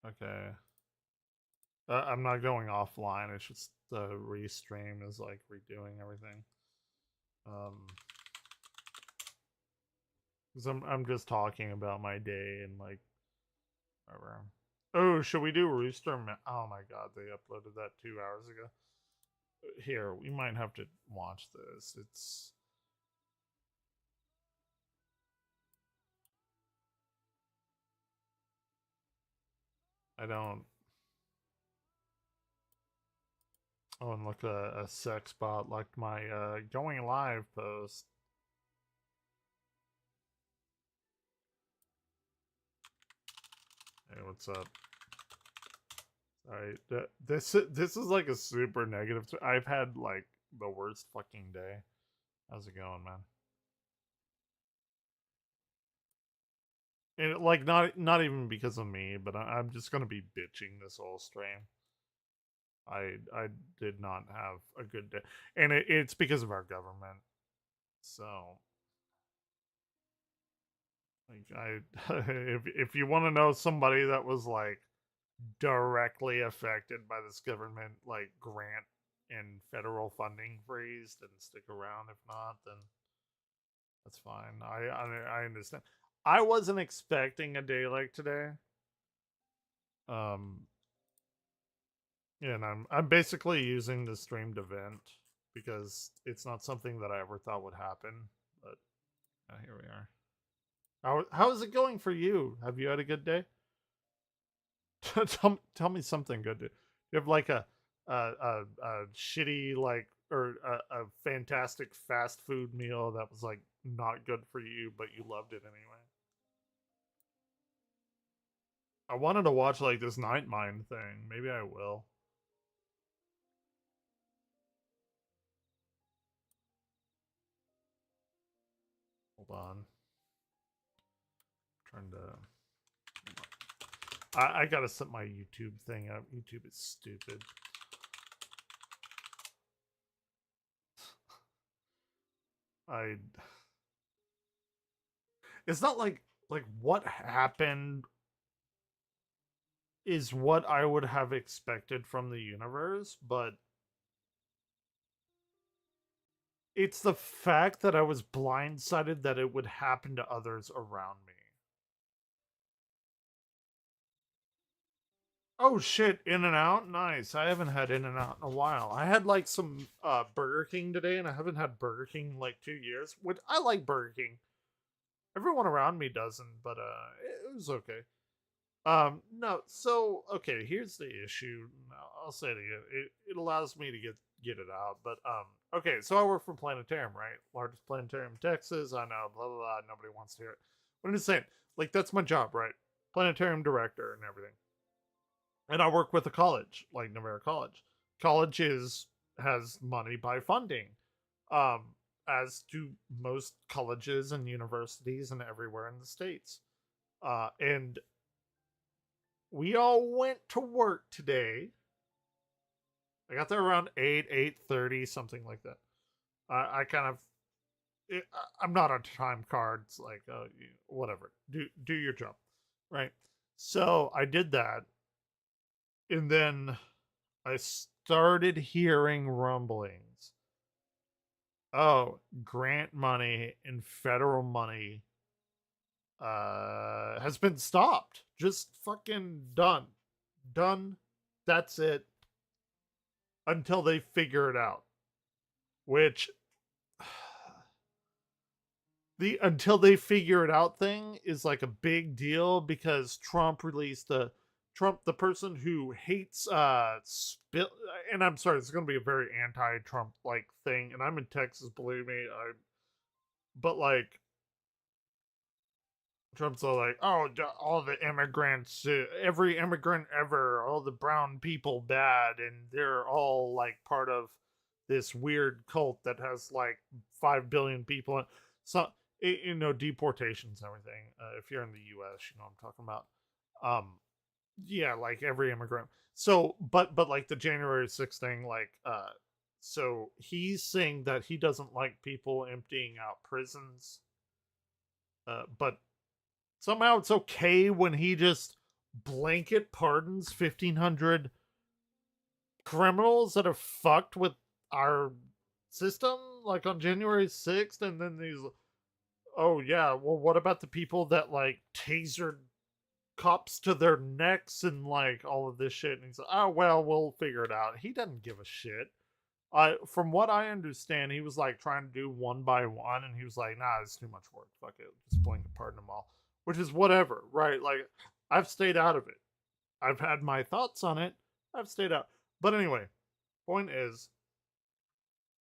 Okay. I'm not going offline. It's just the restream is like redoing everything. Because I'm just talking about my day and like whatever. Oh, should we do Rooster? Oh my god, they uploaded that 2 hours ago. Here, we might have to watch this. It's I don't. Oh, and look, a sex bot like my going live post. Hey, what's up? Alright, this is like a super negative. I've had like the worst fucking day. How's it going, man? And like not even because of me, but I'm just gonna be bitching this whole stream. I did not have a good day, and it's because of our government. So, like, if you want to know somebody that was like directly affected by this government like grant and federal funding freeze, then stick around. If not, then that's fine. I understand. I wasn't expecting a day like today. Um, and I'm basically using the stream to vent because it's not something that I ever thought would happen. But here we are. How is it going for you? Have you had a good day? tell me something good. Do you have like a shitty like or a fantastic fast food meal that was like not good for you, but you loved it anyway? I wanted to watch like this Night Mind thing. Maybe I will. Hold on. I'm trying to. I gotta set my YouTube thing up. YouTube is stupid. I. It's not like what happened is what I would have expected from the universe, but it's the fact that I was blindsided that it would happen to others around me. Oh shit, In and Out? Nice. I haven't had In and Out in a while. I had like some Burger King today, and I haven't had Burger King in like 2 years. Which I like Burger King. Everyone around me doesn't, but it was okay. No, so okay, here's the issue. I'll say it again. It allows me to get it out, but okay, so I work for Planetarium, right? Largest planetarium in Texas. I know, blah blah blah. Nobody wants to hear it. But I'm just saying, like that's my job, right? Planetarium director and everything. And I work with a college, like Nevada College. College has money by funding, as do most colleges and universities and everywhere in the states. And we all went to work today. I got there around 8:30, something like that. I kind of I'm not on time cards like whatever. Do your job, right? So I did that, and then I started hearing rumblings. Oh, grant money and federal money has been stopped. Just fucking done. Done. That's it. Until they figure it out. Which the until they figure it out thing is like a big deal because Trump released the person who hates spill, and I'm sorry, it's going to be a very anti-Trump like thing, and I'm in Texas, believe me. But like Trump's all like, oh, all the immigrants, every immigrant ever, all the brown people bad, and they're all like part of this weird cult that has like 5 billion people. So you know, deportations and everything. If you're in the U.S., you know what I'm talking about. Um, yeah, like every immigrant. So, but like the January 6th thing, like, so he's saying that he doesn't like people emptying out prisons, but somehow it's okay when he just blanket pardons 1,500 criminals that have fucked with our system, like on January 6th, and then these, oh yeah, well, what about the people that like tasered cops to their necks and like all of this shit? And he's like, oh well, we'll figure it out. He doesn't give a shit. From what I understand, he was like trying to do one by one, and he was like, nah, it's too much work. Fuck it, just blanket pardon them all, which is whatever, right? Like, I've stayed out of it. I've had my thoughts on it. I've stayed out. But anyway, point is,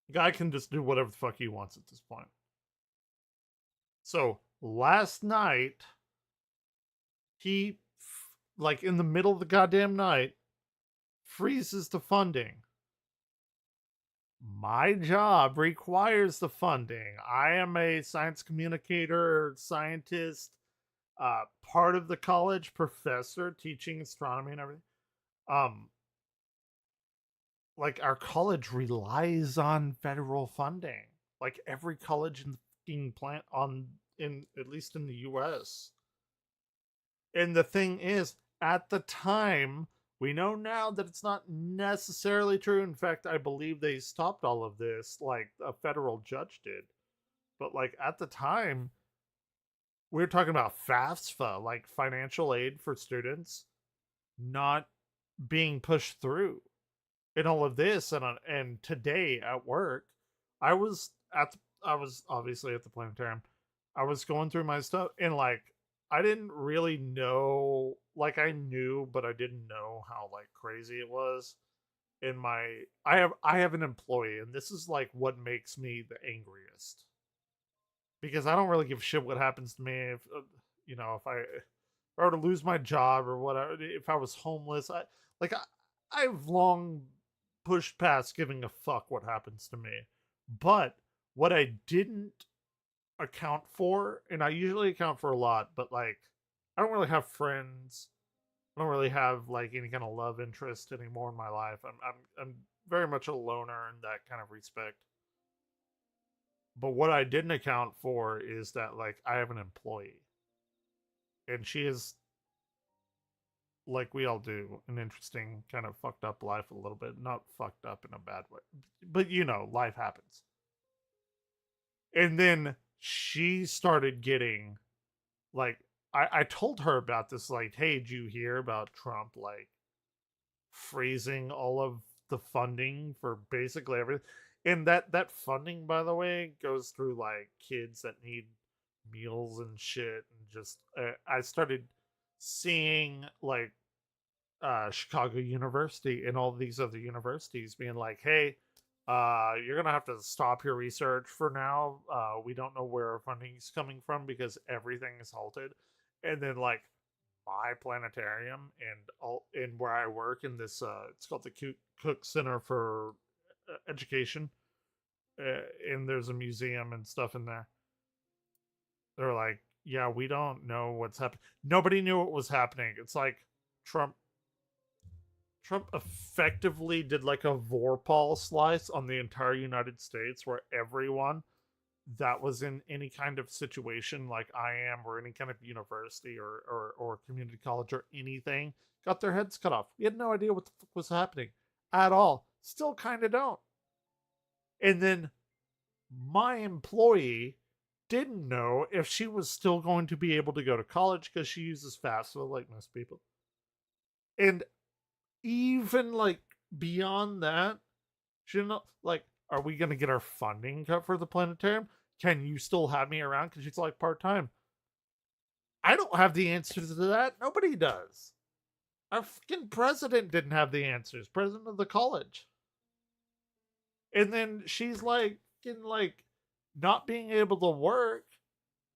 guy can just do whatever the fuck he wants at this point. So last night, he, like in the middle of the goddamn night, freezes the funding. My job requires the funding. I am a science communicator, scientist, part of the college, professor teaching astronomy and everything. Like our college relies on federal funding. Like every college in the fucking plant in at least in the US. And the thing is, at the time, we know now that it's not necessarily true. In fact, I believe they stopped all of this, like a federal judge did. But like at the time, we were talking about FAFSA, like financial aid for students, not being pushed through, and all of this. And today at work, I was obviously at the planetarium. I was going through my stuff, and like I didn't really know, like I knew, but I didn't know how like crazy it was. In my I have an employee, and this is like what makes me the angriest, because I don't really give a shit what happens to me if you know, if I were to lose my job or whatever, if I was homeless. I've long pushed past giving a fuck what happens to me. But what I didn't account for, and I usually account for a lot, but like I don't really have friends. I don't really have like any kind of love interest anymore in my life. I'm very much a loner in that kind of respect. But what I didn't account for is that like I have an employee, and she is, like we all do, an interesting kind of fucked up life a little bit. Not fucked up in a bad way, but you know, life happens. And then she started getting like, I told her about this, like, hey, did you hear about Trump like freezing all of the funding for basically everything? And that funding, by the way, goes through like kids that need meals and shit. And just I started seeing like Chicago University and all these other universities being like, hey, you're gonna have to stop your research for now. We don't know where our funding is coming from because everything is halted. And then like my planetarium and where I work in this, it's called the Cook Center for Education, and there's a museum and stuff in there. They're like, yeah, we don't know what's happening. Nobody knew what was happening. It's like Trump Trump effectively did like a Vorpal slice on the entire United States, where everyone that was in any kind of situation like I am, or any kind of university or community college or anything, got their heads cut off. We had no idea what the fuck was happening at all. Still kind of don't. And then my employee didn't know if she was still going to be able to go to college because she uses FAFSA like most people. And even like beyond that, she didn't know, like, are we going to get our funding cut for the planetarium? Can you still have me around? Because she's like part time. I don't have the answers to that. Nobody does. Our fucking president didn't have the answers. President of the college. And then she's like, like, not being able to work,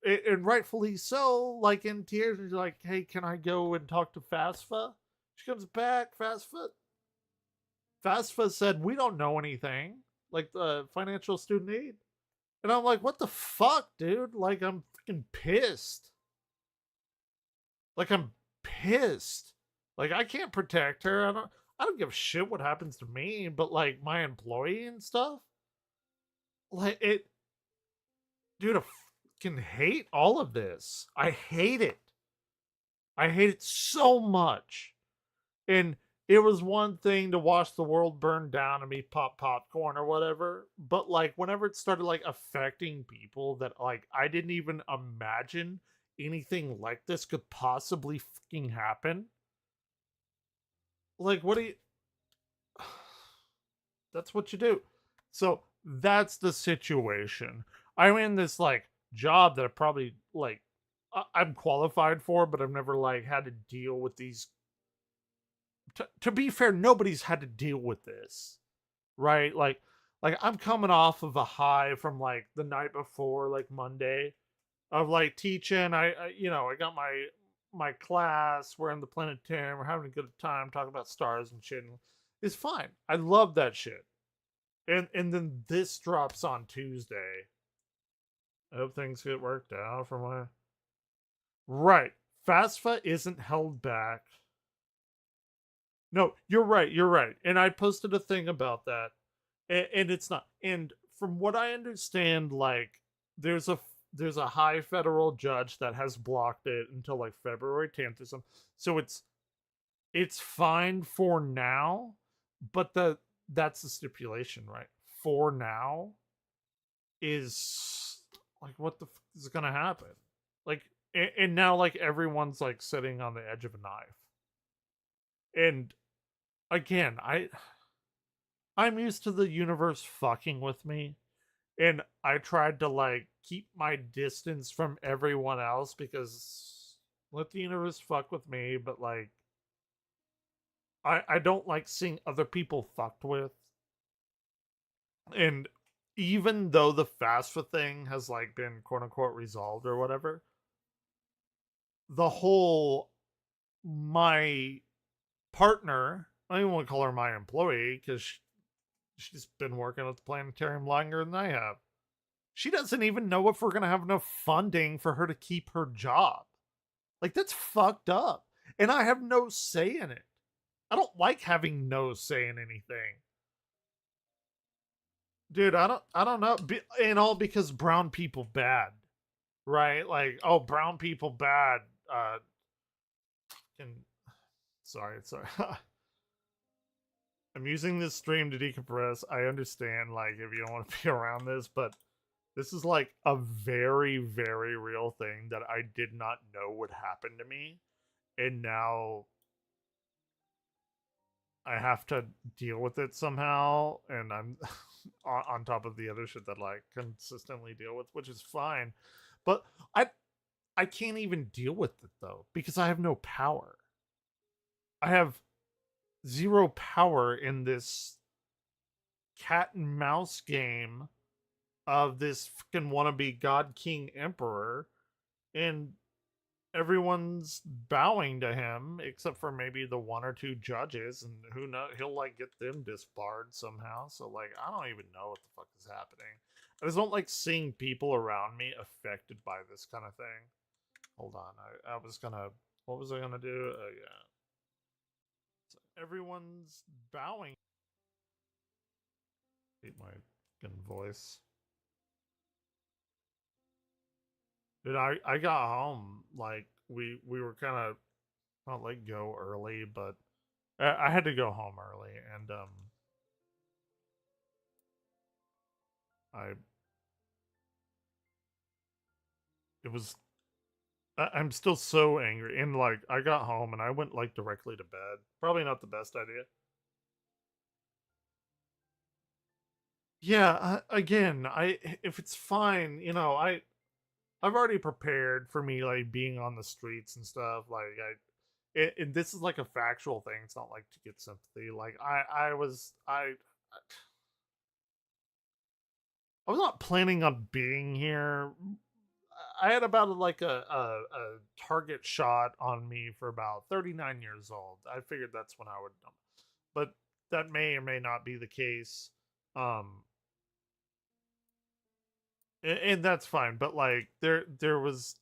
and rightfully so, like in tears. And she's like, hey, can I go and talk to FAFSA? She comes back, FAFSA said, we don't know anything. Like the financial student aid. And I'm like, what the fuck, dude? Like, I'm freaking pissed. Like, I'm pissed. Like, I can't protect her. I don't give a shit what happens to me, but like my employee and stuff. Like it, dude, I fucking hate all of this. I hate it. I hate it so much. And it was one thing to watch the world burn down and me pop popcorn or whatever, but like whenever it started like affecting people that like I didn't even imagine anything like this could possibly fucking happen. Like what do you that's what you do. So that's the situation. I'm in this like job that I probably like I'm qualified for, but I've never like had to deal with these. To be fair, nobody's had to deal with this, right? Like I'm coming off of a high from like the night before, like Monday, of like teaching. I got my class. We're in the planetarium. We're having a good time talking about stars and shit. And it's fine. I love that shit. And then this drops on Tuesday. I hope things get worked out for my right. FAFSA isn't held back. No, you're right. You're right. And I posted a thing about that, and it's not. And from what I understand, like there's a there's a high federal judge that has blocked it until like February 10th or something. So it's fine for now, but that's the stipulation, right? For now is like what the fuck is gonna happen? Like, and now like everyone's like sitting on the edge of a knife. And again, I'm used to the universe fucking with me, and I tried to like keep my distance from everyone else because let the universe fuck with me, but like I don't like seeing other people fucked with. And even though the FAFSA thing has like been quote unquote resolved or whatever, the whole my partner, I don't even want to call her my employee because she's been working at the planetarium longer than I have. She doesn't even know if we're going to have enough funding for her to keep her job. Like, that's fucked up. And I have no say in it. I don't like having no say in anything. Dude, I don't know. And all because brown people bad. Right? Like, oh, brown people bad. Can sorry. I'm using this stream to decompress. I understand, like, if you don't want to be around this, but this is like a very, very real thing that I did not know would happen to me. And now I have to deal with it somehow. And I'm on top of the other shit that like consistently deal with, which is fine. But I can't even deal with it though, because I have no power. I have zero power in this cat and mouse game of this fucking wannabe God King Emperor, and everyone's bowing to him except for maybe the one or two judges, and who knows, he'll like get them disbarred somehow. So like I don't even know what the fuck is happening. I just don't like seeing people around me affected by this kind of thing. Hold on, I was gonna, what was I gonna do? Yeah, so everyone's bowing. Hate my fucking voice. Dude, I got home like we were kind of not let go early, but I had to go home early, and I it was I'm still so angry, and like I got home and I went like directly to bed. Probably not the best idea. Yeah, again, I if it's fine, I've already prepared for me like being on the streets and stuff. Like this is like a factual thing. It's not like to get sympathy. Like I was not planning on being here. I had about like a target shot on me for about 39 years old. I figured that's when I would, but that may or may not be the case. Um, and that's fine. But like there was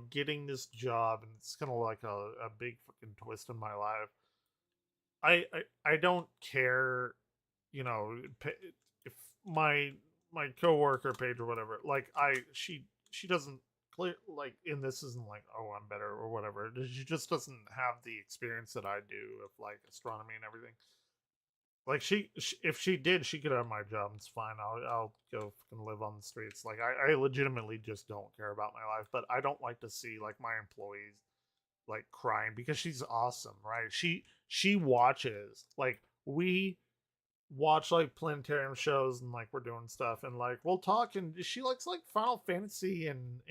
getting this job, and it's kind of like a big fucking twist in my life. I don't care, you know, if my coworker page or whatever. Like she doesn't clear, like, and this isn't like, oh, I'm better or whatever. She just doesn't have the experience that I do of like astronomy and everything. Like if she did, she could have my job. It's fine. I'll go fucking live on the streets. Like I legitimately just don't care about my life. But I don't like to see like my employees like crying because she's awesome, right? She watches like we watch like planetarium shows and like we're doing stuff and like we'll talk and she likes like Final Fantasy and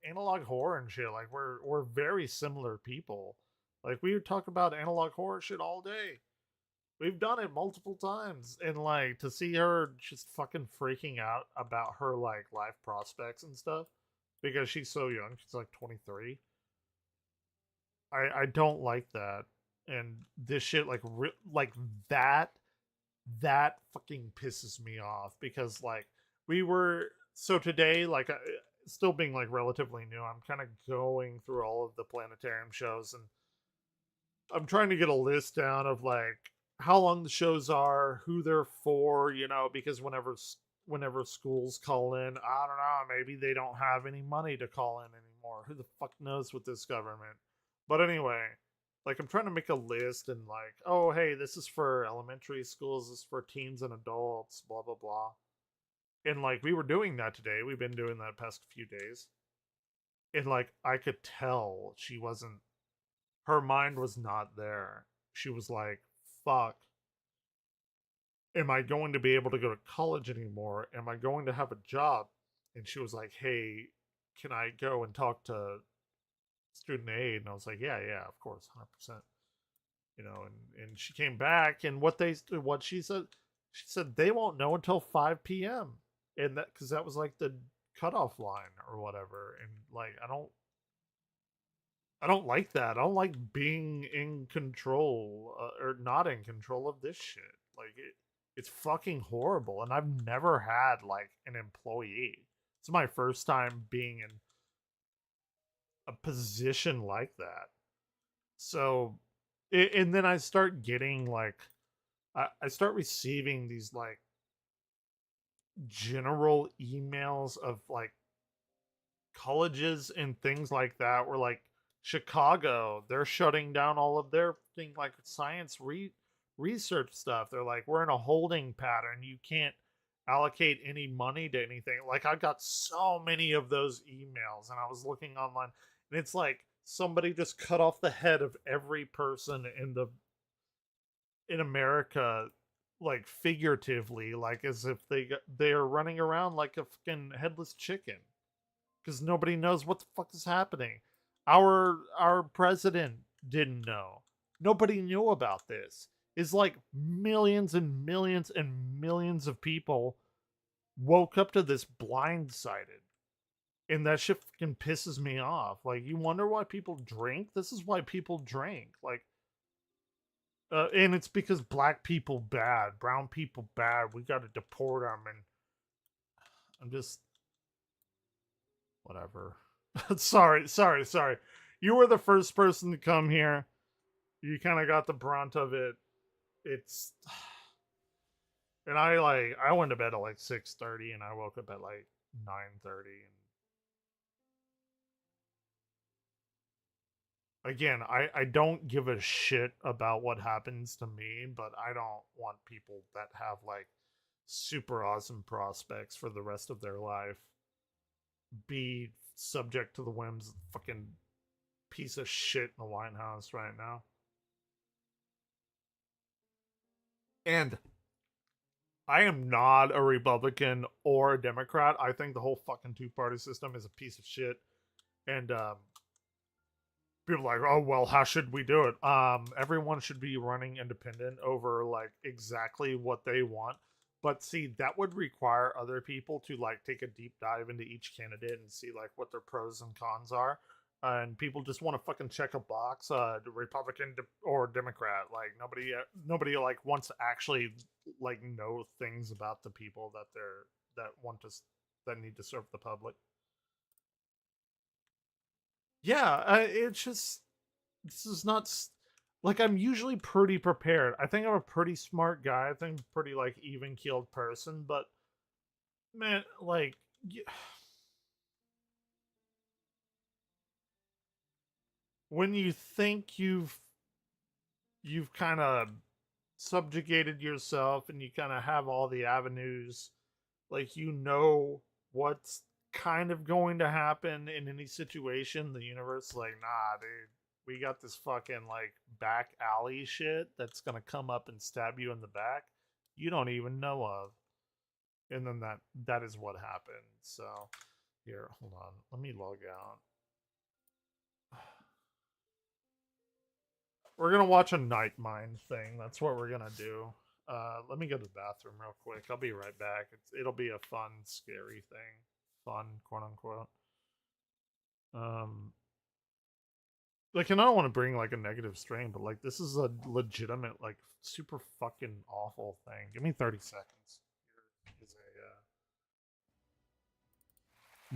analog horror and shit. Like we're very similar people. Like we would talk about analog horror shit all day. We've done it multiple times and like to see her just fucking freaking out about her like life prospects and stuff because she's so young. She's like 23. I don't like that. And this shit like that that fucking pisses me off because like we were so today like still being like relatively new, I'm kind of going through all of the planetarium shows and I'm trying to get a list down of like how long the shows are, who they're for, you know, because whenever schools call in, I don't know, maybe they don't have any money to call in anymore. Who the fuck knows with this government? But anyway, like I'm trying to make a list and like, oh hey, this is for elementary schools, this is for teens and adults, blah blah blah. And like we were doing that today. We've been doing that past few days. And like I could tell she wasn't her mind was not there. She was like, fuck, am I going to be able to go to college anymore? Am I going to have a job? And she was like, hey, can I go and talk to student aid? And I was like, yeah, of course, 100%. You know, and she came back and what she said they won't know until 5 p.m. And that because that was like the cutoff line or whatever. And like I don't like that. I don't like being in control or not in control of this shit. Like it's fucking horrible. And I've never had like an employee. It's my first time being in a position like that. So, and then I start getting like, I start receiving these like general emails of like colleges and things like that where like Chicago, they're shutting down all of their thing like research stuff. They're like, we're in a holding pattern. You can't allocate any money to anything. Like I got so many of those emails and I was looking online and it's like somebody just cut off the head of every person in America like figuratively, like as if they are running around like a fucking headless chicken because nobody knows what the fuck is happening. Our president didn't know. Nobody knew about this. It's like millions and millions and millions of people woke up to this blindsided. And that shit fucking pisses me off. Like, you wonder why people drink? This is why people drink. Like, and it's because black people bad, brown people bad. We got to deport them, and I'm just whatever. sorry. You were the first person to come here. You kind of got the brunt of it. It's and I went to bed at like 6:30 and I woke up at like 9:30 and again, I don't give a shit about what happens to me, but I don't want people that have like super awesome prospects for the rest of their life be subject to the whims of the fucking piece of shit in the White House right now. And I am not a Republican or a Democrat. I think the whole fucking two-party system is a piece of shit. And people are like, oh well, how should we do it? Everyone should be running independent over like exactly what they want. But see, that would require other people to like take a deep dive into each candidate and see like what their pros and cons are. And people just want to fucking check a box, Republican or Democrat. Like nobody like wants to actually like know things about the people that want to that need to serve the public. Yeah, it's just this is not like I'm usually pretty prepared. I think I'm a pretty smart guy. I think I'm a pretty like even keeled person, but man, like when you think you've kind of subjugated yourself and you kind of have all the avenues, like you know what's kind of going to happen in any situation, the universe is like, nah, dude, we got this fucking like back alley shit that's gonna come up and stab you in the back you don't even know of. And then that is what happened. So here, hold on, let me log out. We're gonna watch a night mind thing. That's what we're gonna do. Let me go to the bathroom real quick. I'll be right back. It'll be a fun, scary thing. Fun, quote unquote. Like, and I don't want to bring like a negative strain, but like this is a legitimate, like, super fucking awful thing. Give me 30 seconds. Here is a.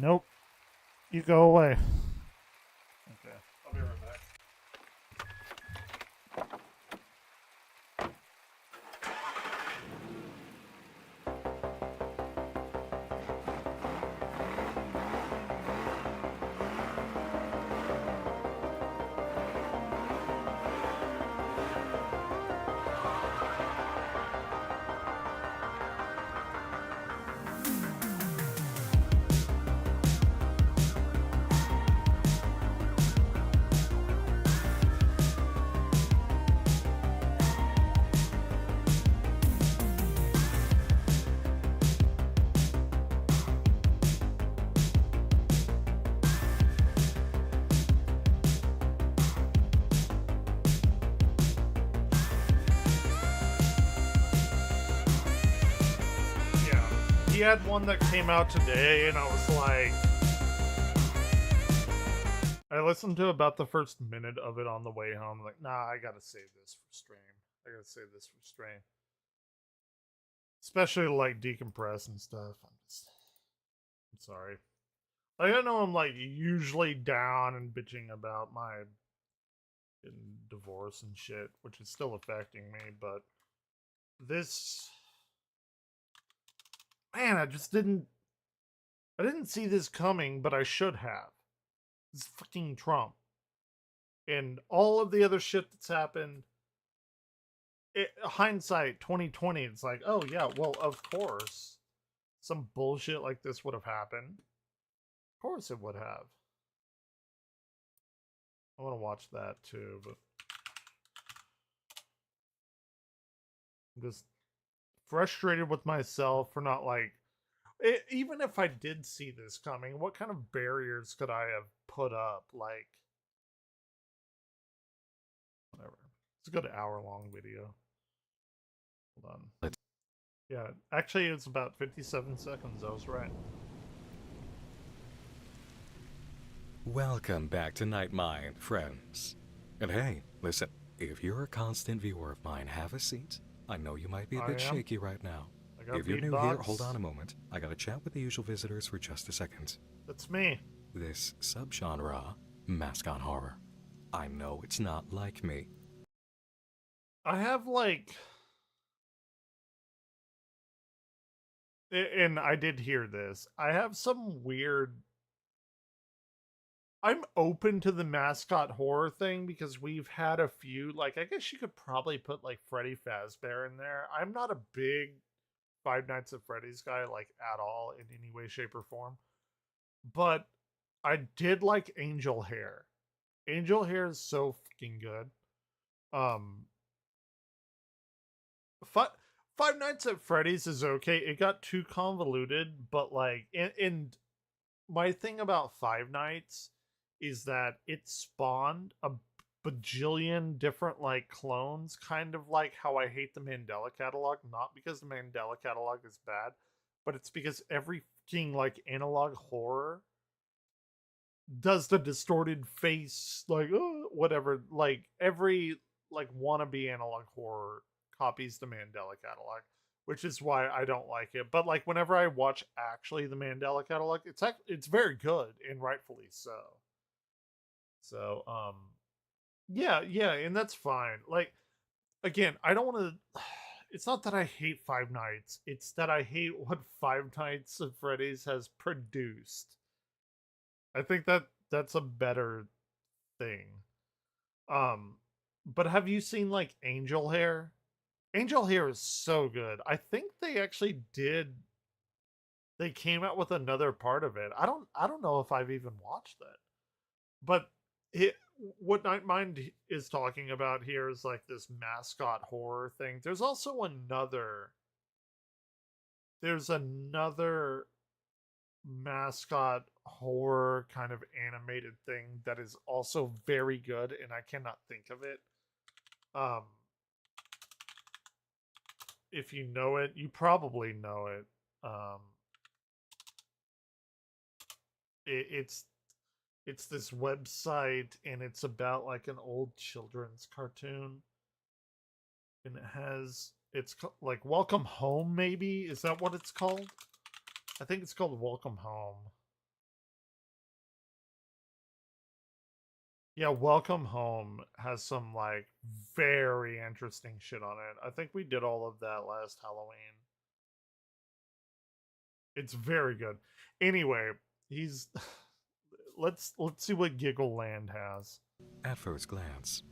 Nope. You go away. Okay. I'll be right back. He had one that came out today, and I was like, I listened to about the first minute of it on the way home. Like, nah, I gotta save this for stream. I gotta save this for stream, especially to, like, decompress and stuff. I'm sorry. Like, I know I'm like usually down and bitching about my divorce and shit, which is still affecting me, but this, man, I didn't see this coming, but I should have. It's fucking Trump. And all of the other shit that's happened, hindsight 2020, it's like, oh yeah, well, of course some bullshit like this would have happened. Of course it would have. I want to watch that too, but I'm just frustrated with myself for not, like, even if I did see this coming, what kind of barriers could I have put up? Like, whatever. It's a good hour-long video. Hold on. Yeah, actually, it's about 57 seconds. I was right. Welcome back to Night Mind, friends. And hey, listen, if you're a constant viewer of mine, have a seat. I know you might be a bit shaky right now. If you're new here, hold on a moment. I gotta chat with the usual visitors for just a second. That's me. This subgenre, mascot horror. I know it's not like me. I have, like... And I did hear this. I have some weird... I'm open to the mascot horror thing because we've had a few, like, I guess you could probably put, like, Freddy Fazbear in there. I'm not a big Five Nights at Freddy's guy, like, at all in any way, shape, or form. But I did like Angel Hair. Angel Hair is so fucking good. Five Nights at Freddy's is okay. It got too convoluted, but like, and my thing about Five Nights is that it spawned a bajillion different, like, clones, kind of like how I hate the Mandela catalog, not because the Mandela catalog is bad, but it's because every fucking, like, analog horror does the distorted face, like, whatever, like every, like, wannabe analog horror copies the Mandela catalog, which is why I don't like it. But like, whenever I watch actually the Mandela catalog, it's very good, and rightfully so. So yeah, and that's fine. Like, again, I don't want to it's not that I hate Five Nights, it's that I hate what Five Nights at Freddy's has produced. I think that's a better thing. But have you seen like Angel Hair? Angel Hair is so good. I think they actually did. They came out with another part of it. I don't know if I've even watched it. But it, what Nightmind is talking about here is like this mascot horror thing. There's another mascot horror kind of animated thing that is also very good, and I cannot think of it. Um, if you know it, you probably know it. Um, it's this website, and it's about like an old children's cartoon, and it's like Welcome Home. Maybe is that what it's called? I think it's called Welcome Home. Yeah, Welcome Home has some like very interesting shit on it. I think we did all of that last Halloween. It's very good. Anyway, he's let's see what Giggle Land has. At first glance,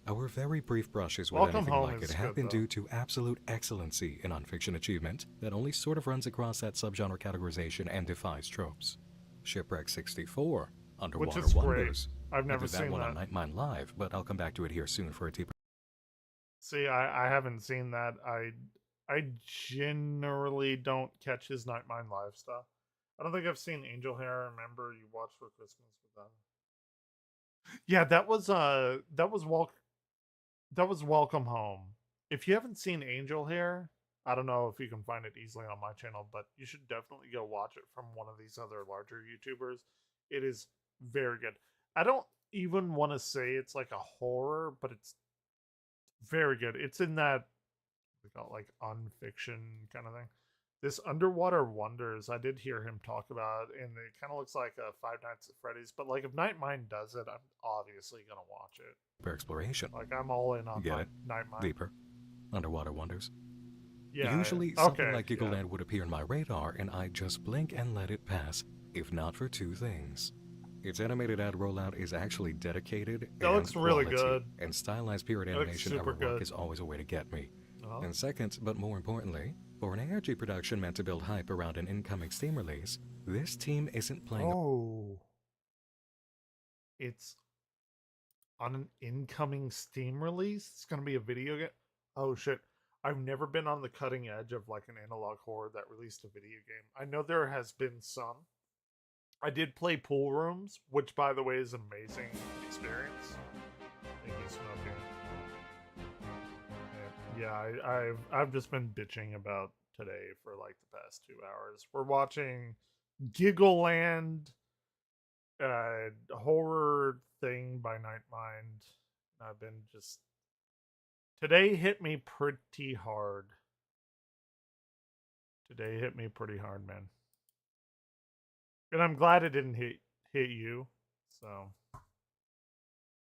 our very brief brushes with Welcome anything Home like it is have good, been though. due to absolute excellency in nonfiction achievement that only sort of runs across that subgenre categorization and defies tropes. Shipwreck 64, Which Underwater is great. Wonders. I've I never did that seen one on that. Nightmind Live, but I'll come back to it here soon for a deeper. See, I haven't seen that. I generally don't catch his Nightmind Live stuff. I don't think I've seen Angel Hair. I remember you watched for Christmas with them. Yeah, that was Welcome Home. If you haven't seen Angel Hair, I don't know if you can find it easily on my channel, but you should definitely go watch it from one of these other larger YouTubers. It is very good. I don't even want to say it's like a horror, but it's very good. It's in that we call it like unfiction kind of thing. This Underwater Wonders, I did hear him talk about it, and it kind of looks like a Five Nights at Freddy's. But like, if Nightmind does it, I'm obviously gonna watch it. Exploration. Like, I'm all in on Get it? Nightmind. Deeper. Underwater Wonders. Yeah. Usually, Yeah. something Okay. like Giggle Yeah. Land would appear in my radar, and I just blink and let it pass, if not for two things. Its animated ad rollout is actually dedicated That and looks really quality, good. and stylized period That looks animation super ever work good. is always a way to get me. Oh. And second, but more importantly, for an ARG production meant to build hype around an incoming Steam release, this team isn't playing. Oh. It's on an incoming Steam release. It's gonna be a video game. Oh shit. I've never been on the cutting edge of like an analog horror that released a video game. I know there has been some. I did play Pool Rooms, which by the way is an amazing experience. Thank you, Smoking. Yeah, I've just been bitching about today for like the past 2 hours. We're watching Giggle Land, horror thing by Nightmind. I've been just today hit me pretty hard. Today hit me pretty hard, man. And I'm glad it didn't hit you. So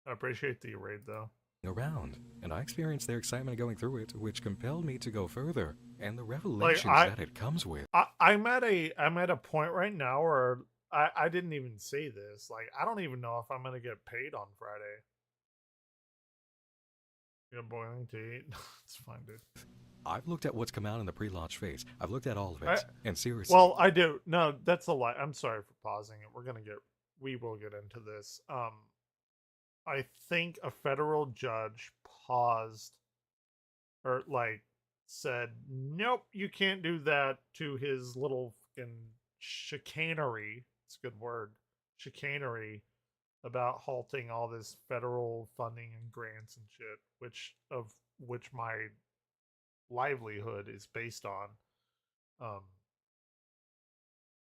I appreciate the raid though. Around, and I experienced their excitement going through it, which compelled me to go further, and the revelations that it comes with. I'm at a point right now where I didn't even say this. Like, I don't even know if I'm gonna get paid on Friday. You got boiling to eat? It's fine, dude. I've looked at what's come out in the pre-launch phase. I've looked at all of it, and seriously. Well, I do. No, that's a lie. I'm sorry for pausing it. We will get into this. I think a federal judge paused or like said, nope, you can't do that to his little fucking chicanery. It's a good word. Chicanery about halting all this federal funding and grants and shit, which my livelihood is based on. Um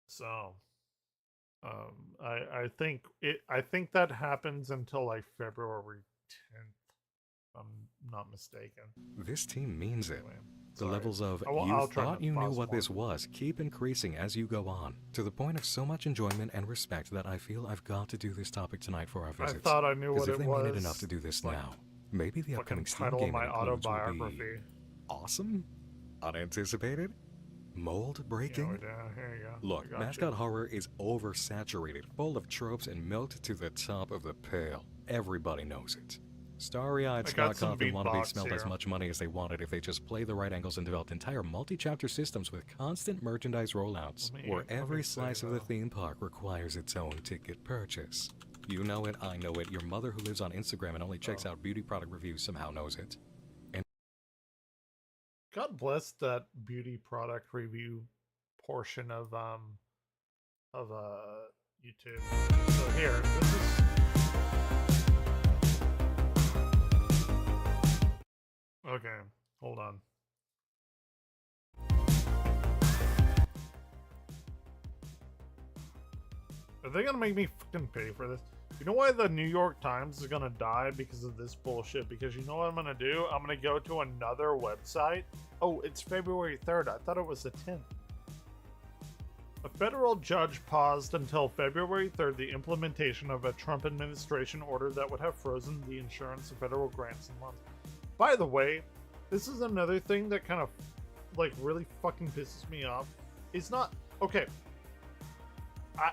so I think that happens until like February 10th, if I'm not mistaken. This team means it. Anyway, the levels of I'll thought you knew what more. this was keep increasing as you go on, to the point of so much enjoyment and respect that I feel I've got to do this topic tonight for our visits. I thought I knew what it was. Because if they made it enough to do this now, maybe the upcoming Steam game my autobiography will be awesome, unanticipated, mold breaking. Yeah, here you go. Look, mascot horror is oversaturated, full of tropes and milked to the top of the pail. Everybody knows it. Starry-eyed I got some stock coffee wannabes beatbox smelled as here. much money as they wanted if they just play the right angles and developed entire multi-chapter systems with constant merchandise rollouts, where every slice of the theme park requires its own ticket purchase. You know it, I know it, your mother who lives on Instagram and only checks out beauty product reviews somehow knows it. And God bless that beauty product review portion of YouTube. So here, this is... Okay, hold on. Are they gonna make me fucking pay for this? You know why the New York Times is gonna die because of this bullshit? Because you know what I'm gonna do? I'm gonna go to another website. Oh, it's February 3rd. I thought it was the 10th. A federal judge paused until February 3rd the implementation of a Trump administration order that would have frozen the insurance of federal grants and loans. By the way, this is another thing that kind of like really fucking pisses me off. It's not okay.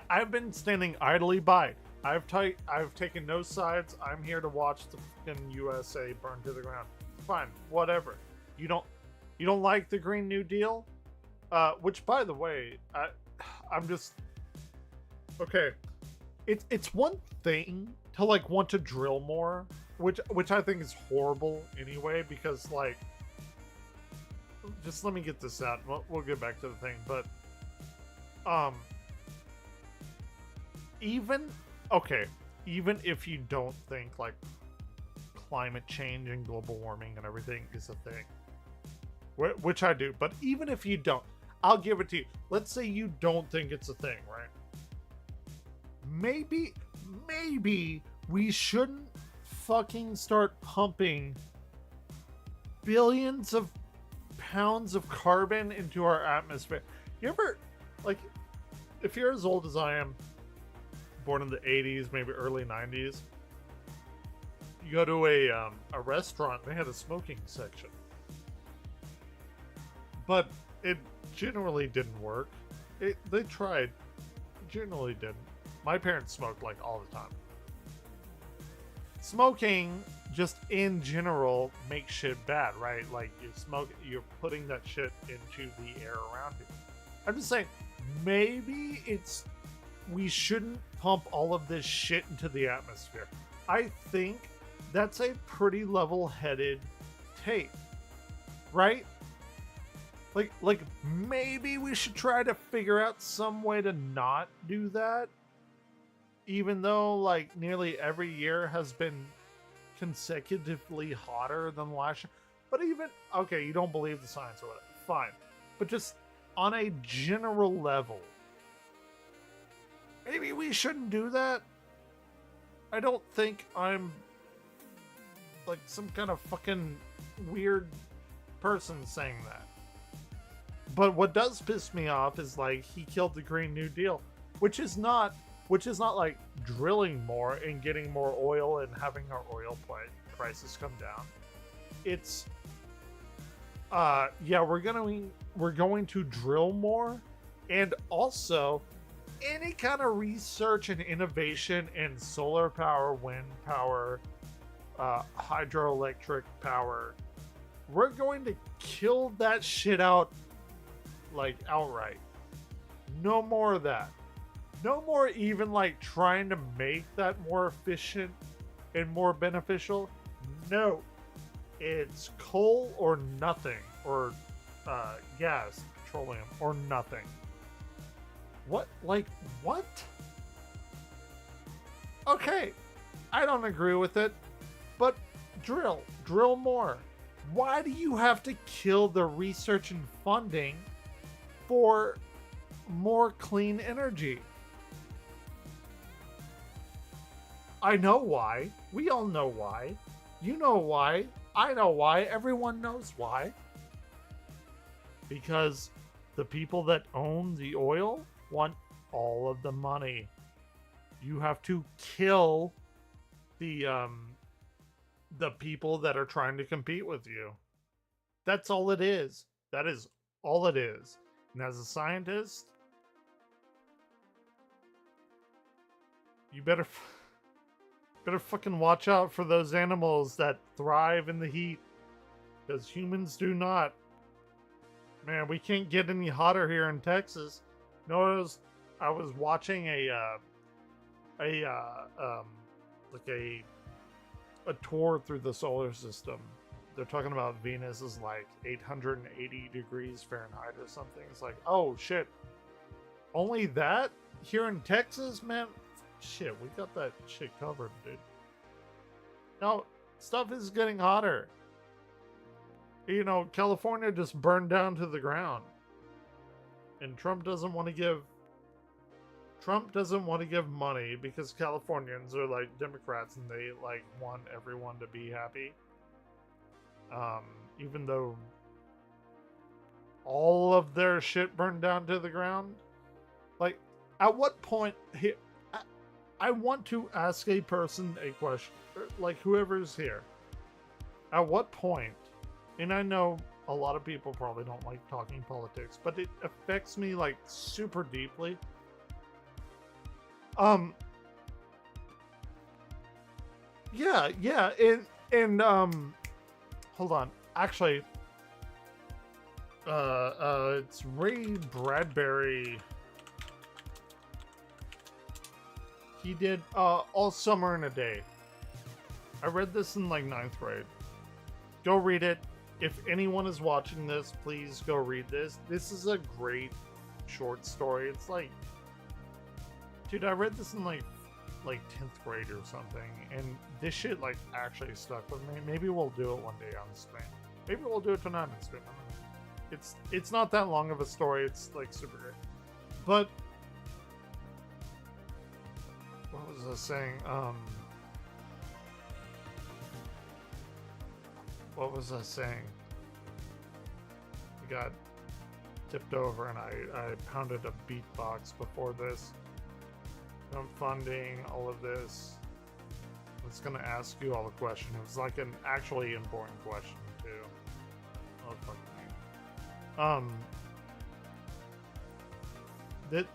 I've been standing idly by. I've taken no sides. I'm here to watch the fucking USA burn to the ground. Fine, whatever. You don't like the Green New Deal? Which, by the way, I'm just okay. It's one thing to like want to drill more, which I think is horrible anyway. Because like, just let me get this out. We'll get back to the thing, but even if you don't think like climate change and global warming and everything is a thing, which I do, but even if you don't, I'll give it to you. Let's say you don't think it's a thing, right? Maybe we shouldn't fucking start pumping billions of pounds of carbon into our atmosphere. You ever, like, if you're as old as I am, born in the 80s, maybe early 90s, you go to a restaurant, they had a smoking section. But it generally didn't work. They tried. Generally didn't. My parents smoked like all the time. Smoking just in general makes shit bad, right? Like you're putting that shit into the air around you. I'm just saying, maybe we shouldn't pump all of this shit into the atmosphere. I think that's a pretty level-headed take, right? Like maybe we should try to figure out some way to not do that, even though like nearly every year has been consecutively hotter than last year. But even okay, you don't believe the science or whatever, fine, but just on a general level, maybe we shouldn't do that. I don't think I'm like some kind of fucking weird person saying that. But what does piss me off is like he killed the Green New Deal, which is not like drilling more and getting more oil and having our oil prices come down. It's yeah, we're going to drill more, and also any kind of research and innovation in solar power, wind power, hydroelectric power, we're going to kill that shit out like outright. No more of that. No more even like trying to make that more efficient and more beneficial. No. It's coal or nothing, or gas, petroleum, or nothing. What? Like, what? Okay, I don't agree with it, but drill more. Why do you have to kill the research and funding for more clean energy? I know why. We all know why. You know why. I know why. Everyone knows why. Because the people that own the oil want all of the money. You have to kill the people that are trying to compete with you. That's all it is. That is all it is. And as a scientist, you better Better fucking watch out for those animals that thrive in the heat. Because humans do not. Man, we can't get any hotter here in Texas. Notice I was watching a tour through the solar system. They're talking about Venus is like 880 degrees Fahrenheit or something. It's like, oh shit. Only that here in Texas, man? Shit, we got that shit covered, dude. No, stuff is getting hotter. You know, California just burned down to the ground. And Trump doesn't want to give money because Californians are like Democrats and they like want everyone to be happy. Even though all of their shit burned down to the ground. Like, at what point here I want to ask a person a question, like whoever's here. At what point, and I know a lot of people probably don't like talking politics, but it affects me like super deeply. Yeah, and hold on. Actually, it's Ray Bradbury. He did All Summer in a Day. I read this in like 9th grade. Go read it. If anyone is watching this, please go read this. This is a great short story. It's like, dude, I read this in like 10th grade or something, and this shit like actually stuck with me. Maybe we'll do it one day on stream. Maybe we'll do it tonight on stream. It's not that long of a story. It's like super great. But what was I saying? What was I saying? We got tipped over and I pounded a beatbox before this. Funding, all of this. I was gonna ask you all the question. It was like an actually important question too. Oh fuck me. That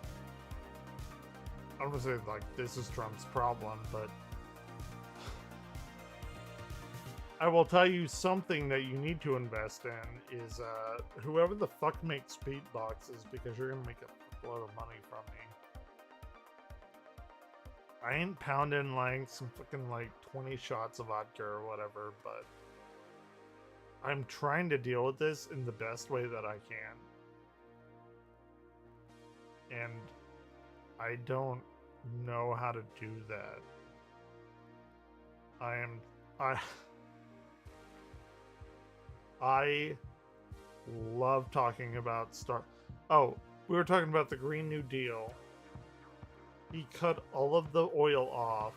I don't want to say like this is Trump's problem, but I will tell you something that you need to invest in is whoever the fuck makes beatboxes, because you're gonna make a load of money from me. I ain't pounding like some fucking like 20 shots of vodka or whatever, but I'm trying to deal with this in the best way that I can. And I don't know how to do that. I love talking about Oh, we were talking about the Green New Deal. He cut all of the oil off,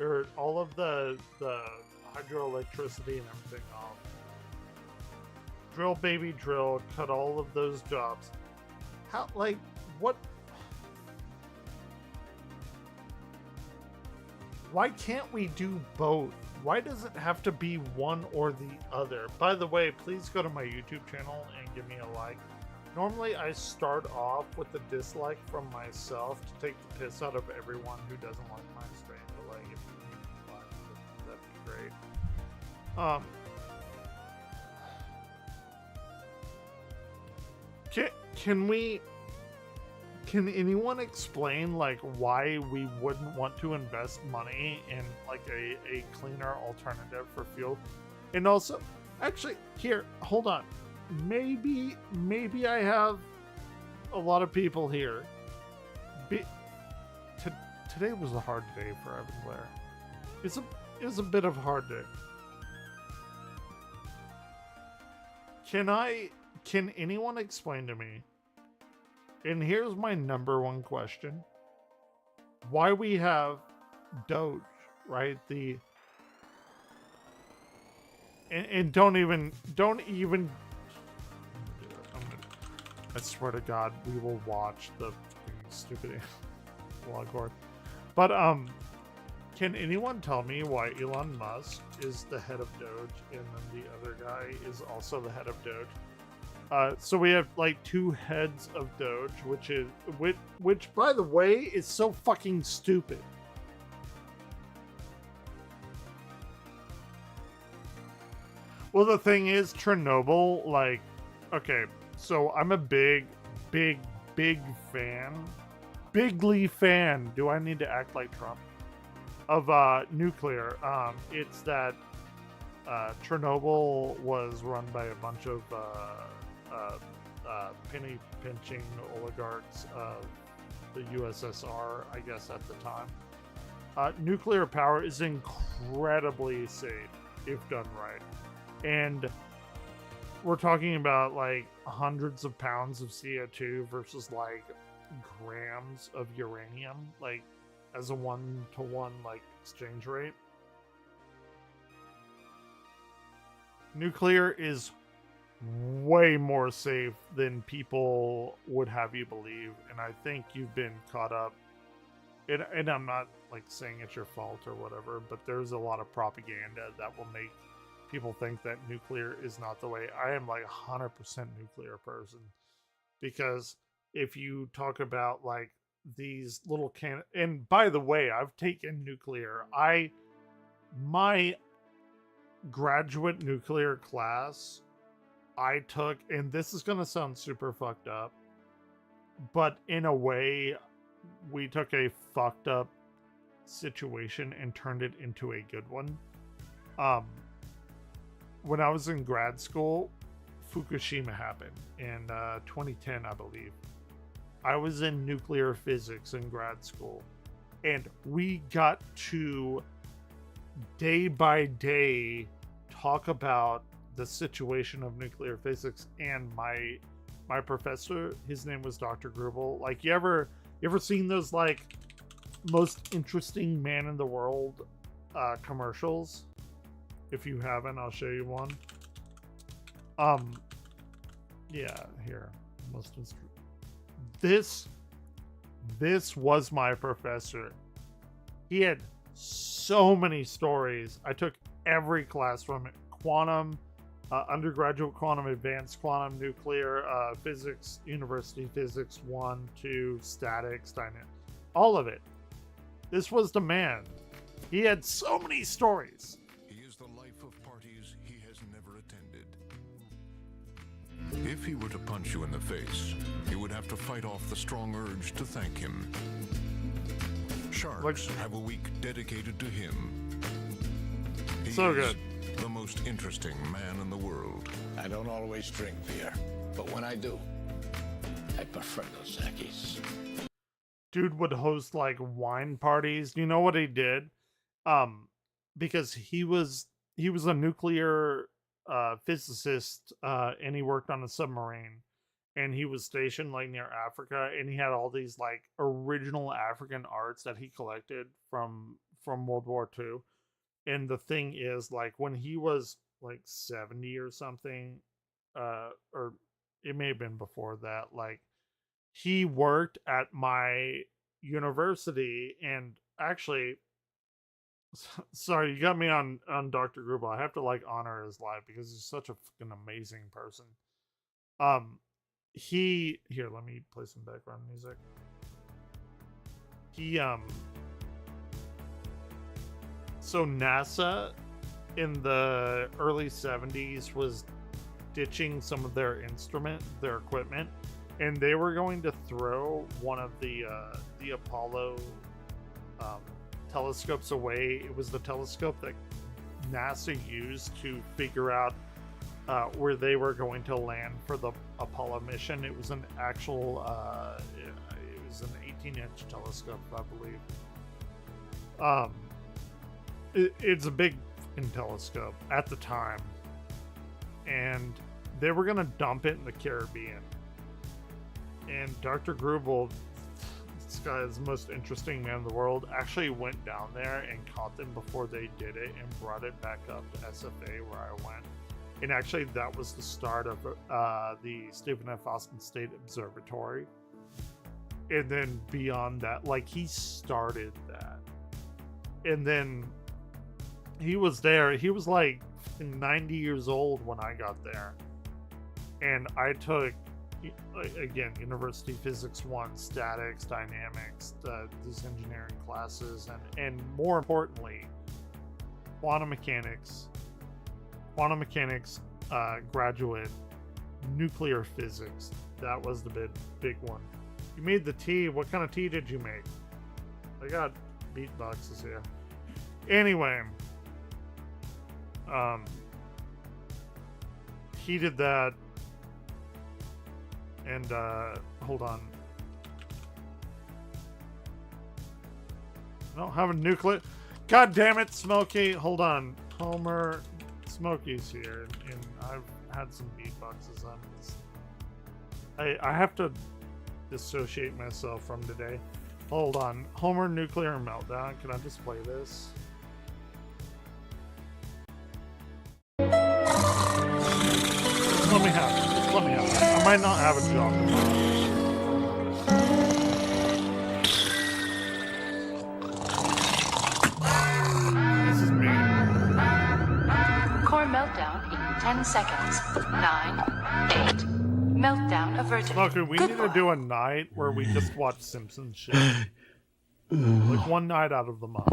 or all of the hydroelectricity and everything off. Drill baby drill, cut all of those jobs. How, like, what? Why can't we do both? Why does it have to be one or the other? By the way, please go to my YouTube channel and give me a like. Normally, I start off with a dislike from myself to take the piss out of everyone who doesn't like my stream. But like, if you need to like, that'd be great. Can anyone explain like why we wouldn't want to invest money in like a cleaner alternative for fuel? And also, actually, here, hold on. Maybe I have a lot of people here. Today was a hard day for Evan Blair. It's a bit of a hard day. Can anyone explain to me? And here's my number one question: why we have Doge, right? And don't even. I swear to God, we will watch the stupid log board. But can anyone tell me why Elon Musk is the head of Doge and then the other guy is also the head of Doge? So we have like two heads of Doge, which by the way is so fucking stupid. Well, the thing is, Chernobyl, like, okay, so I'm a big fan, bigly fan. Do I need to act like Trump? Of nuclear. It's that Chernobyl was run by a bunch of penny pinching oligarchs of the USSR, I guess, at the time. Nuclear power is incredibly safe if done right. And we're talking about like hundreds of pounds of CO2 versus like grams of uranium, like as a 1-to-1 like exchange rate. Nuclear is way more safe than people would have you believe, and I think you've been caught up. And I'm not like saying it's your fault or whatever, but there's a lot of propaganda that will make people think that nuclear is not the way. I am like 100% nuclear person, because if you talk about like these little and by the way, I've taken nuclear. My graduate nuclear class I took, and this is gonna sound super fucked up, but in a way, we took a fucked up situation and turned it into a good one. When I was in grad school, Fukushima happened in 2010, I believe. I was in nuclear physics in grad school, and we got to day by day talk about the situation of nuclear physics. And my professor, his name was Dr. Grubel. Like, you ever seen those like most interesting man in the world commercials? If you haven't, I'll show you one. Yeah, here. This was my professor. He had so many stories. I took every class from it. Quantum, undergraduate quantum, advanced quantum, nuclear, physics, university physics 1, 2, statics, dynamics, all of it. This was the man. He had so many stories. He is the life of parties he has never attended. If he were to punch you in the face, you would have to fight off the strong urge to thank him. Sharks have a week dedicated to him. He so is good. The most interesting man in the world. I don't always drink beer, but when I do, I prefer Dos Equis. Dude would host like wine parties. You know what he did? Because he was a nuclear physicist, and he worked on a submarine, and he was stationed like near Africa, and he had all these like original African arts that he collected from World War II. And the thing is, like, when he was like 70 or something, or it may have been before that, like, he worked at my university. And actually, sorry, you got me on Dr. Grubel. I have to like honor his life because he's such a fucking amazing person. Here, let me play some background music. So NASA in the early 70s was ditching some of their equipment, and they were going to throw one of the Apollo telescopes away. It was the telescope that NASA used to figure out where they were going to land for the Apollo mission. It was an actual it was an 18-inch telescope, I believe. It's a big fucking telescope at the time, and they were gonna dump it in the Caribbean. And Dr. Grubel, this guy is the most interesting man in the world, actually went down there and caught them before they did it and brought it back up to SFA where I went. And actually, that was the start of the Stephen F. Austin State Observatory. And then beyond that, like, he started that. And then he was there. He was like 90 years old when I got there. And I took, again, University Physics 1, statics, dynamics, these engineering classes, and more importantly, quantum mechanics, quantum mechanics graduate, nuclear physics. That was the big one. You made the tea. What kind of tea did you make? I got beatboxes here. Anyway, he did that, and hold on. I don't have a nuclear. God damn it, Smokey! Hold on, Homer. Smokey's here, and I've had some beatboxes on this. I have to dissociate myself from today. Hold on, Homer nuclear meltdown. Can I just play this? Let me have it. Just let me have it. I might not have a job tomorrow. This is me. Core meltdown in 10 seconds. 9, 8. Meltdown averted. Smoker, we need to do a night where we just watch Simpsons shit. Like one night out of the month.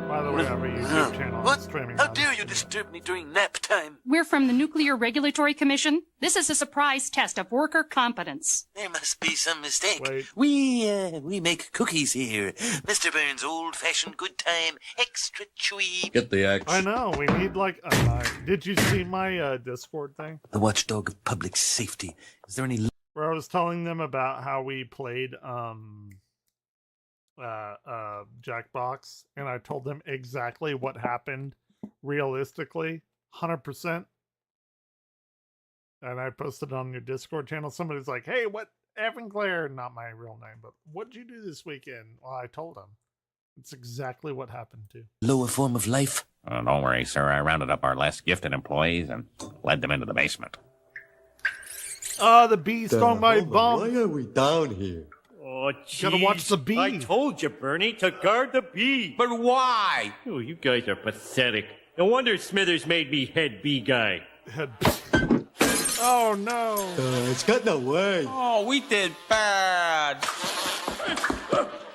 By the way, I have a YouTube channel. What? Streaming How on dare you disturb me during nap time? We're from the Nuclear Regulatory Commission. This is a surprise test of worker competence. There must be some mistake. Wait. We make cookies here. Mr. Burns' old-fashioned good time, extra chewy. Get the axe. I know, we need like a night. Did you see my Discord thing? The watchdog of public safety. Is there any... Where I was telling them about how we played Jackbox, and I told them exactly what happened realistically, 100%. And I posted it on your Discord channel. Somebody's like, hey, what, Evan Claire, not my real name, but what'd you do this weekend? Well, I told them. It's exactly what happened to. lower form of life? Don't worry, sir. I rounded up our less gifted employees and led them into the basement. Oh, the bee stung my bum. Why are we down here? Oh, Gotta watch the bee. I told you, Bernie, to guard the bee. But why? Oh, you guys are pathetic. No wonder Smithers made me head bee guy. Oh, no. It's gotten away. Oh, we did bad.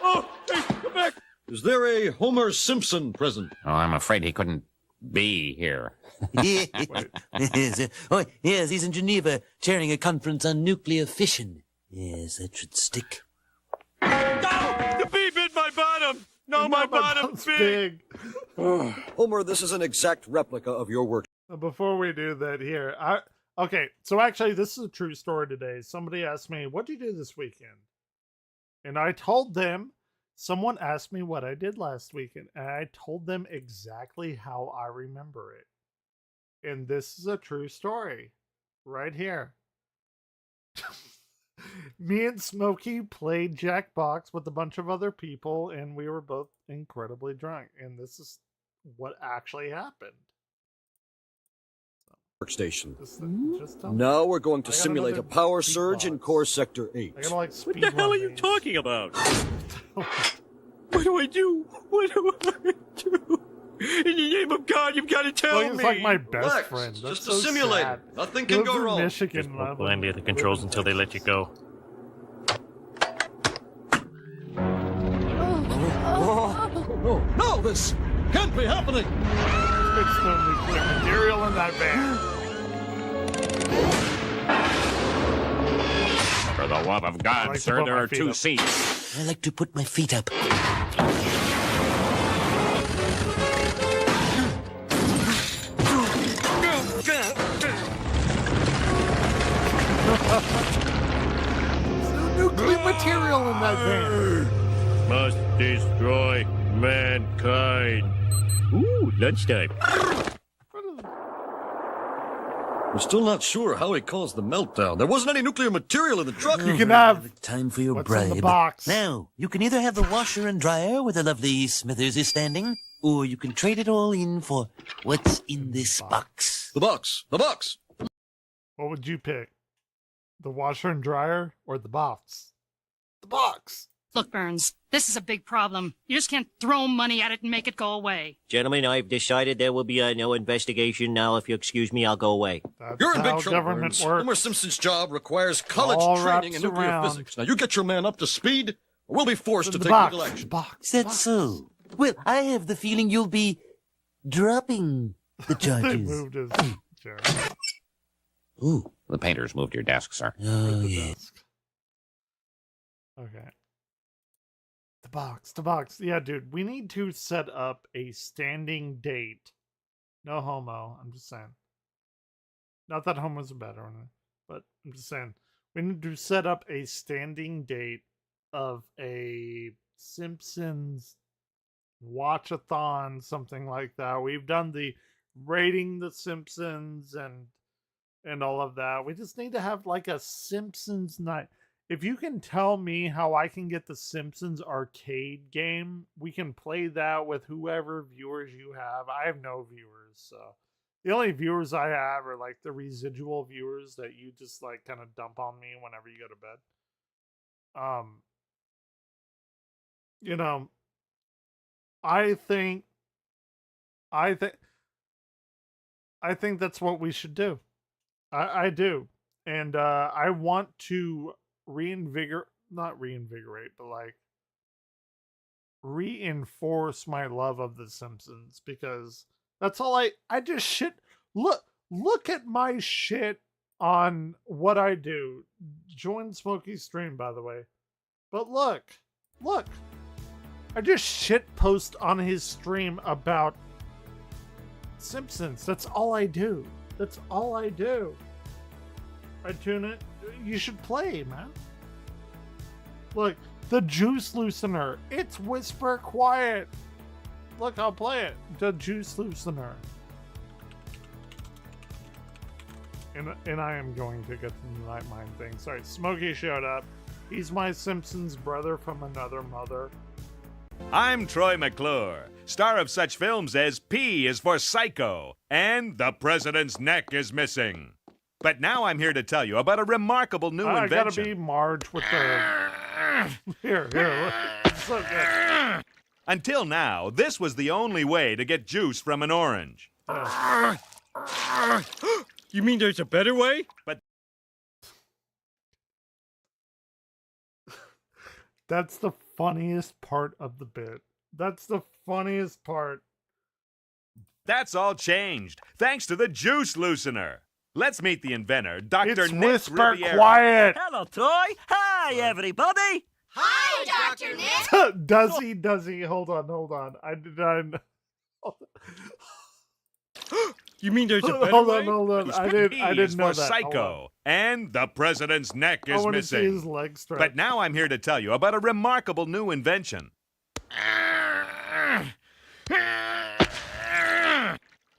Oh, hey, come back. Is there a Homer Simpson present? Oh, I'm afraid he couldn't be here. Yes, oh, yes, he's in Geneva, chairing a conference on nuclear fission. Yes, that should stick. No! The bee bit my bottom! No, my bottom's big! Homer, this is an exact replica of your work. Before we do that here, okay, so actually this is a true story today. Somebody asked me, what did you do this weekend? And I told them, someone asked me what I did last weekend, and I told them exactly how I remember it. And this is a true story, right here. Me and Smokey played Jackbox with a bunch of other people, and we were both incredibly drunk. And this is what actually happened. Workstation. Just tell Now we're going to I got simulate a another power surge in beatbox. core sector 8. I gotta like What speed the hell run are you these. talking about? What do I do? What do I do? In the name of God, you've got to tell Well, me. he's like my best Relax, friend. it's That's just so a simulator. sad. Nothing He can lives go in wrong. Michigan. Just blame me at the controls until they let you go. No, this can't be happening. It's no nuclear material in that van. For the love of I God, like to sir, put there my are feet 2 up. seats. I like to put my feet up. There's no nuclear material in that van. Must destroy mankind. Ooh, lunchtime. We're still not sure how he caused the meltdown. There wasn't any nuclear material in the truck. You can have Time for your what's bribe. in the box. Now, you can either have the washer and dryer where the lovely Smithers is standing, or you can trade it all in for what's in this box. The box. The box. What would you pick? The washer and dryer or the box? The box. Look, Burns, this is a big problem. You just can't throw money at it and make it go away. Gentlemen, I've decided there will be no investigation. Now, if you excuse me, I'll go away. You're in big how trouble, government Burns. works. Homer Simpson's job requires college All training in wraps nuclear around. physics. Now, you get your man up to speed, or we'll be forced to The take box, legal action. Is that so? Well, I have the feeling you'll be dropping the They charges. moved his chair. Ooh. The painters moved your desk, sir. Oh, The yeah. desk. Okay. The box. Yeah, dude, we need to set up a standing date. No homo. I'm just saying. Not that homos are better, but I'm just saying. We need to set up a standing date of a Simpsons watch-a-thon, something like that. We've done the rating the Simpsons and all of that. We just need to have like a Simpsons night. If you can tell me how I can get the Simpsons arcade game, we can play that with whoever viewers you have. I have no viewers, so the only viewers I have are like the residual viewers that you just like kind of dump on me whenever you go to bed. You know, I think that's what we should do. I do. And I want to not reinvigorate, but like reinforce my love of the Simpsons, because that's all I just shit. Look at my shit on what I do. Join Smokey's stream, by the way. But look. I just shit post on his stream about Simpsons. That's all I do. I tune it. You should play, man. Look, the juice loosener. It's whisper quiet. Look, I'll play it. The juice loosener. And I am going to get to the Night Mind thing. Sorry, Smokey showed up. He's my Simpsons brother from another mother. I'm Troy McClure, star of such films as P is for Psycho and The President's Neck is Missing. But now I'm here to tell you about a remarkable new invention. I gotta be Marge with the... Here, look. It's so good. Until now, this was the only way to get juice from an orange. You mean there's a better way? But that's the funniest part of the bit. That's the funniest part. That's all changed, thanks to the juice loosener. Let's meet the inventor, Dr. It's Nick whisper Riviera. quiet. Hello, Troy. Hi, everybody. Hi, Dr. Nick. Does he? Hold on. I did not. You mean there's a better Hold way? on. I didn't know for that. Psycho, and the president's neck I is want to see missing. his leg strap. But now I'm here to tell you about a remarkable new invention.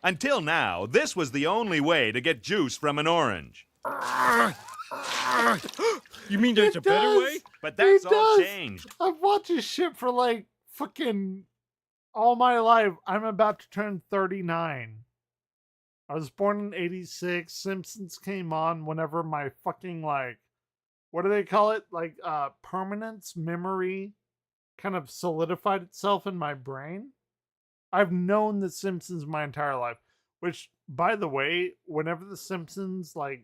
Until now, this was the only way to get juice from an orange. You mean there's a better way? But that's It all does. changed. I've watched his shit for like fucking all my life. I'm about to turn 39. I was born in 86. Simpsons came on whenever my fucking like, what do they call it? Like permanence memory kind of solidified itself in my brain. I've known The Simpsons my entire life, which, by the way, whenever The Simpsons like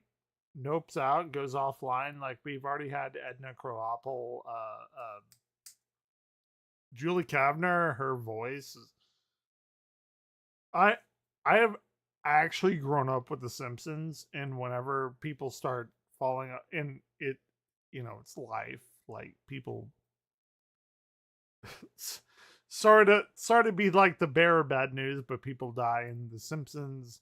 nopes out, goes offline, like we've already had Edna Krabappel, Julie Kavner, her voice. I have actually grown up with The Simpsons, and whenever people start falling up in it, you know, it's life. Like people. Sorry to be like the bearer of bad news, but people die, and The Simpsons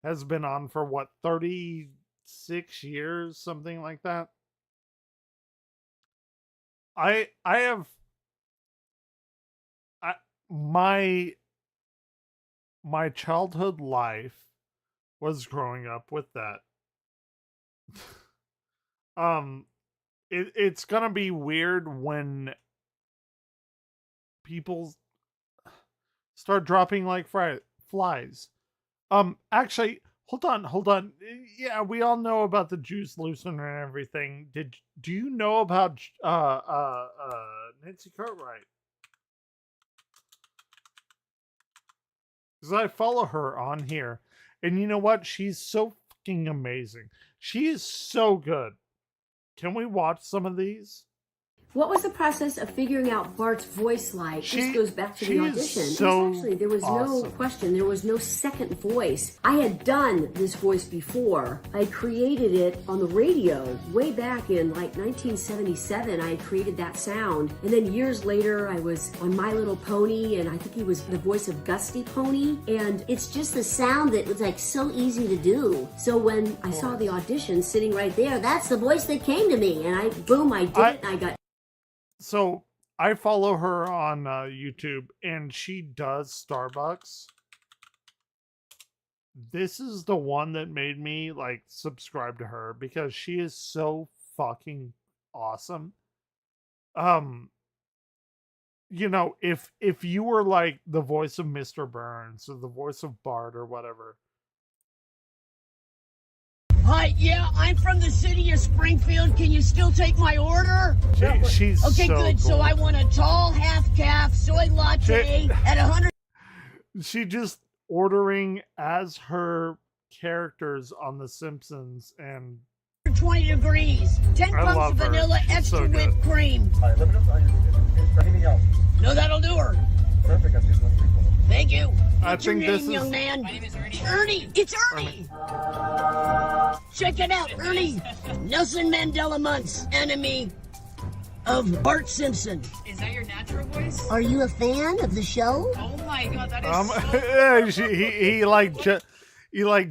has been on for what, 36 years, something like that. My childhood life was growing up with that. It's gonna be weird when people start dropping like flies. Actually, Hold on. Yeah, we all know about the juice loosener and everything. Do you know about Nancy Cartwright? Because I follow her on here, and you know what? She's so fucking amazing. She is so good. Can we watch some of these? What was the process of figuring out Bart's voice like? This goes back to the audition. So there was no question. There was no second voice. I had done this voice before. I created it on the radio way back in like 1977. I had created that sound. And then years later, I was on My Little Pony, and I think he was the voice of Gusty Pony. And it's just the sound that was like so easy to do. So when I saw the audition sitting right there, that's the voice that came to me. And I did it, and I got... So I follow her on YouTube, and she does Starbucks. This is the one that made me like subscribe to her because she is so fucking awesome. You know, if you were like the voice of Mr. Burns or the voice of Bart or whatever. Hi, yeah, I'm from the city of Springfield. Can you still take my order? She's okay, so good. Cool. So I want a tall half-calf soy latte at 100. She just ordering as her characters on The Simpsons and 20 degrees. 10 pumps of vanilla, extra whipped cream. All right, let me know anything else. No, that'll do her. Perfect. I see one people. Thank you. I What's your think name, this is... young man? My name is Ernie. Ernie! It's Ernie! Check it out, Ernie! Nelson Mandela Muntz, enemy of Bart Simpson. Is that your natural voice? Are you a fan of the show? Oh my god, that is so... he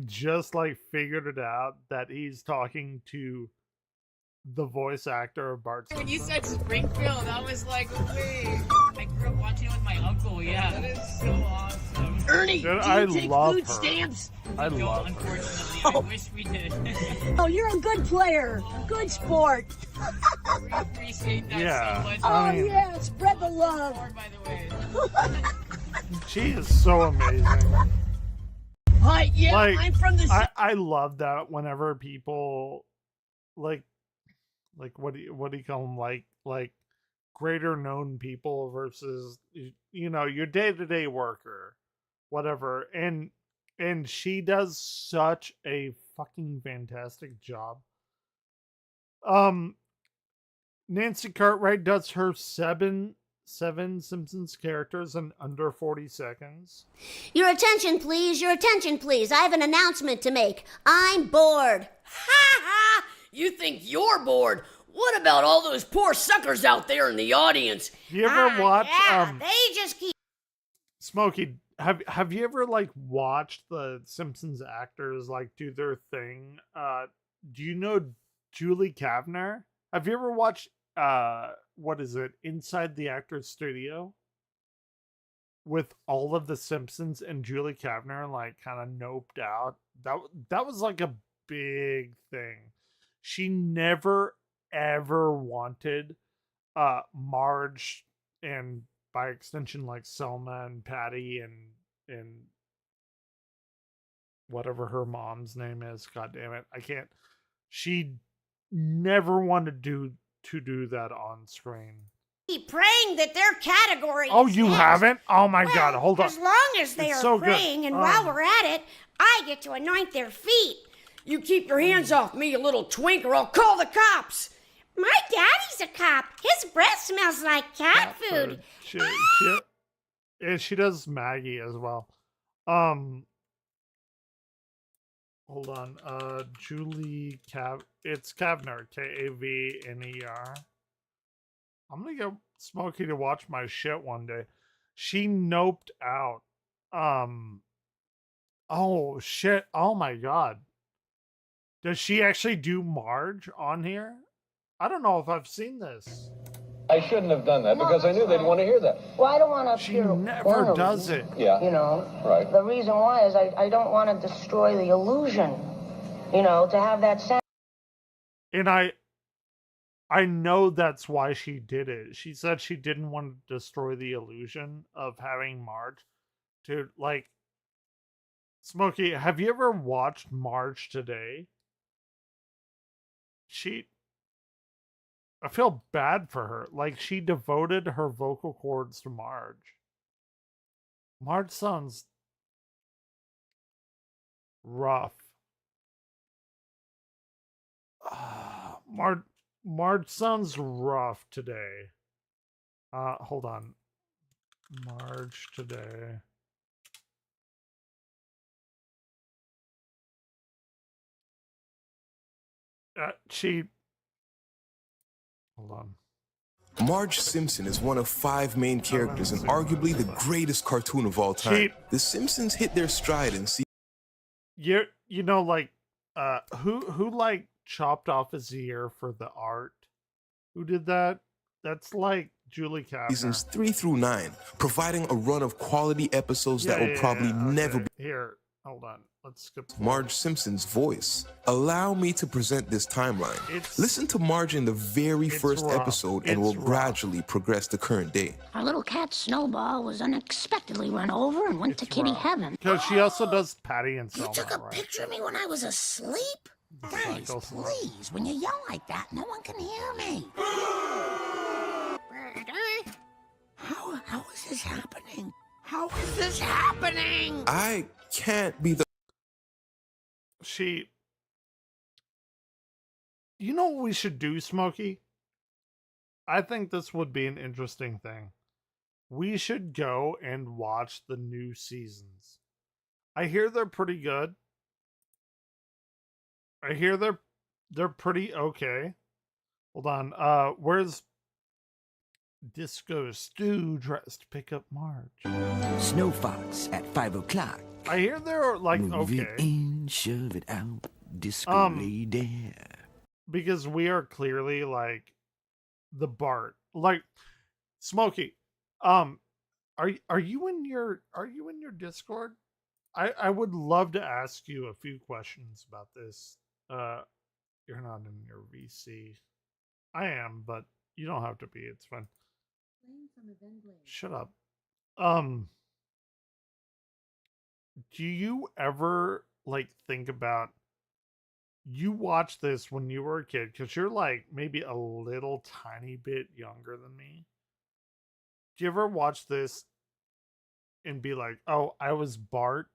just figured it out that he's talking to the voice actor of Bart Simpson. When you said Springfield, I was like, wait. I grew up watching it with my uncle, yeah. That is so awesome. Ernie, Dude, do you take food stamps? I love her. Unfortunately, I wish we did. Oh, you're a good player. Good sport. We appreciate that so much. Oh, yeah, spread the love. By the way. She is so amazing. Hi, yeah, I'm from the... I love that whenever people like what do you call them, like greater known people versus you know your day-to-day worker, whatever, and she does such a fucking fantastic job. Nancy Cartwright does her seven Simpsons characters in under 40 seconds. Your attention, please. Your attention, please. I have an announcement to make. I'm bored. Ha ha! You think you're bored? What about all those poor suckers out there in the audience? You ever watch? Yeah, they just keep... Smokey, have you ever like watched the Simpsons actors like do their thing? Do you know Julie Kavner? Have you ever watched what is it, Inside the Actors Studio? With all of the Simpsons and Julie Kavner like kind of noped out. That was like a big thing. She never ever wanted Marge, and by extension like Selma and Patty and whatever her mom's name is. God damn it, I can't. She never wanted to do that on screen. Keep praying that their category. Oh, you haven't? Oh my well, God! Hold on. As long as they it's are so praying, good. and while we're at it, I get to anoint their feet. You keep your hands off me, you little twink, or I'll call the cops. My daddy's a cop. His breath smells like cat food. She does Maggie as well. Hold on. Julie it's Kavner, Kavner. I'm gonna get Smokey to watch my shit one day. She noped out. Oh shit. Oh my God. Does she actually do Marge on here? I don't know if I've seen this. I shouldn't have done that because I knew they'd want to hear that. Well, I don't want to She never does it. Yeah. You know, right. The reason why is I don't want to destroy the illusion, you know, to have that sound. And I know that's why she did it. She said she didn't want to destroy the illusion of having Marge to like Smokey, have you ever watched Marge Today? I feel bad for her. Like, she devoted her vocal cords to Marge. Marge sounds rough. Marge sounds rough today. Hold on. Marge Today. Hold on. Marge Simpson is one of 5 main characters and arguably the greatest cartoon of all time. The Simpsons hit their stride in you know, like, who like chopped off his ear for the art? Who did that? That's like Julie Kavner. Seasons 3 through 9, providing a run of quality episodes that will probably never be. Here, hold on. Let's skip Marge Simpson's voice. Allow me to present this timeline. Listen to Marge in the very first episode and we'll gradually progress to current day. Our little cat Snowball was unexpectedly run over and went to kitty heaven. Because she also does Patty and Selma. You took a picture of me when I was asleep? Guys, please, when you yell like that, no one can hear me. How is this happening? How is this happening? I can't be the... You know what we should do, Smokey? I think this would be an interesting thing. We should go and watch the new seasons. I hear they're pretty good. I hear they're pretty okay. Hold on. Where's Disco Stew dressed to pick up Marge? Snow Fox at 5 o'clock. I hear they're like Move okay. It in, shove it out. Disco lady. Because we are clearly like the Bart. Like Smokey. Are you in your Discord? I would love to ask you a few questions about this. You're not in your VC. I am, but you don't have to be. It's fine. Shut up. Do you ever like think about you watched this when you were a kid? Because you're like maybe a little tiny bit younger than me. Do you ever watch this and be like, oh, I was Bart?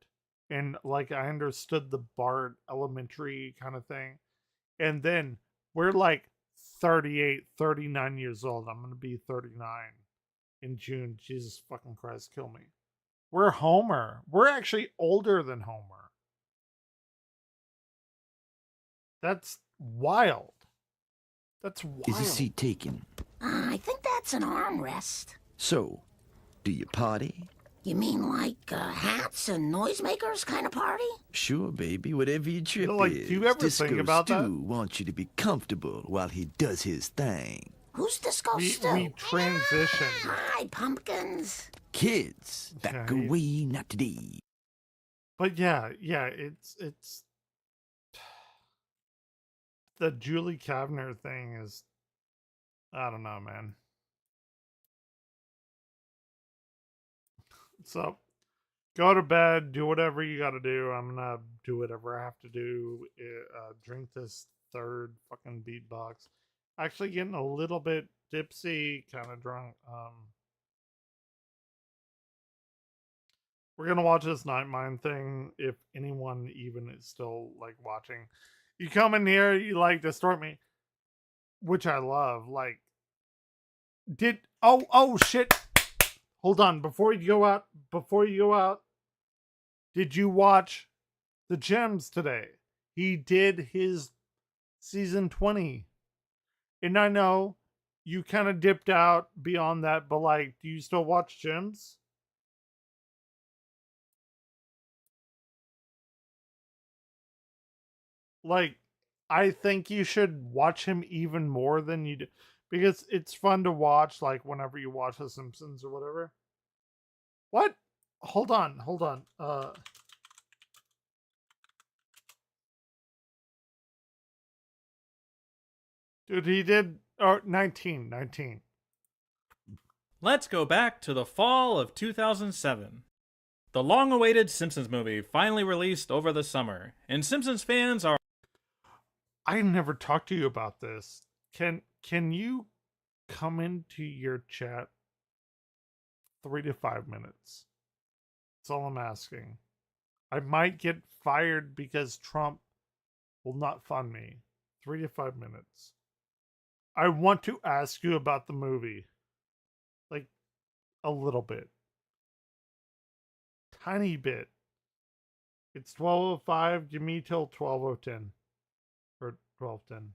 And like I understood the Bart elementary kind of thing. And then we're like 38, 39 years old. I'm going to be 39 in June. Jesus fucking Christ, kill me. We're Homer. We're actually older than Homer. That's wild. That's wild. Is the seat taken? I think that's an armrest. So, do you party? You mean like hats and noisemakers kind of party? Sure, baby, whatever your trip like, is. do you ever Disco think about Stew that? wants you to be comfortable while he does his thing. Who's Disco Stew? We transition. Hi, pumpkins. Kids, back away, not today. But yeah, it's the Julie Kavner thing is, I don't know, man. So, go to bed, do whatever you gotta do. I'm gonna do whatever I have to do. Drink this third fucking beatbox. Actually getting a little bit tipsy, kind of drunk. We're gonna watch this Night Mind thing, if anyone even is still like watching. You come in here, you like distort me, which I love. Like, oh shit. Hold on, before you go out, did you watch the Gems today? He did his season 20. And I know you kind of dipped out beyond that, but like, do you still watch Gems? Like, I think you should watch him even more than you do. Because it's fun to watch, like, whenever you watch The Simpsons or whatever. What? Hold on. Dude, he did... Oh, 19. Let's go back to the fall of 2007. The long-awaited Simpsons movie finally released over the summer, and Simpsons fans are... I never talked to you about this. Can you come into your chat 3 to 5 minutes? That's all I'm asking. I might get fired because Trump will not fund me. 3 to 5 minutes. I want to ask you about the movie. Like, a little bit. Tiny bit. It's 12:05. Give me till 12:10. Or 12:10.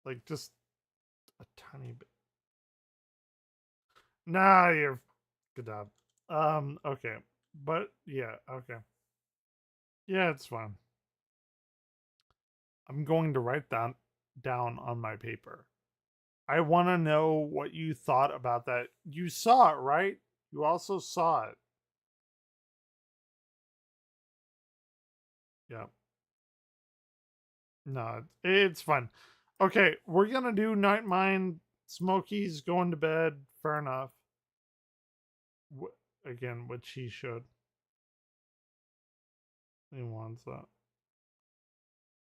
Like, just a tiny bit. Nah, you're good job. Okay. But, yeah, okay. Yeah, it's fine. I'm going to write that down on my paper. I want to know what you thought about that. You saw it, right? You also saw it. Yeah. No, it's fun. Okay, we're going to do Night Mind. Smokey's going to bed. Fair enough. Again, which he should. He wants that.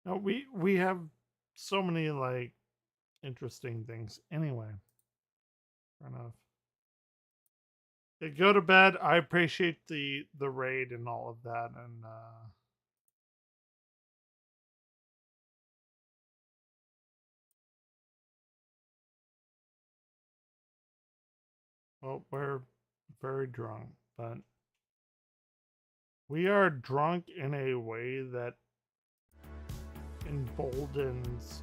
No, we have so many, like, interesting things. Anyway. Fair enough. They go to bed. I appreciate the raid and all of that, and well, we're very drunk, but we are drunk in a way that emboldens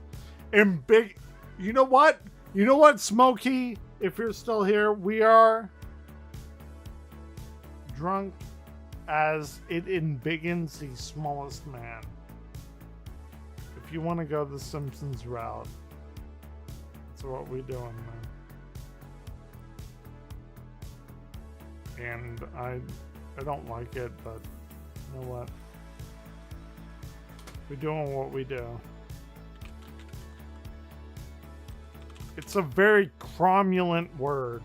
and big. You know what? You know what, Smokey? If you're still here, we are drunk as it embiggens the smallest man. If you want to go the Simpsons route, that's what we're doing, man. And I don't like it, but you know what? We're doing what we do. It's a very cromulent word.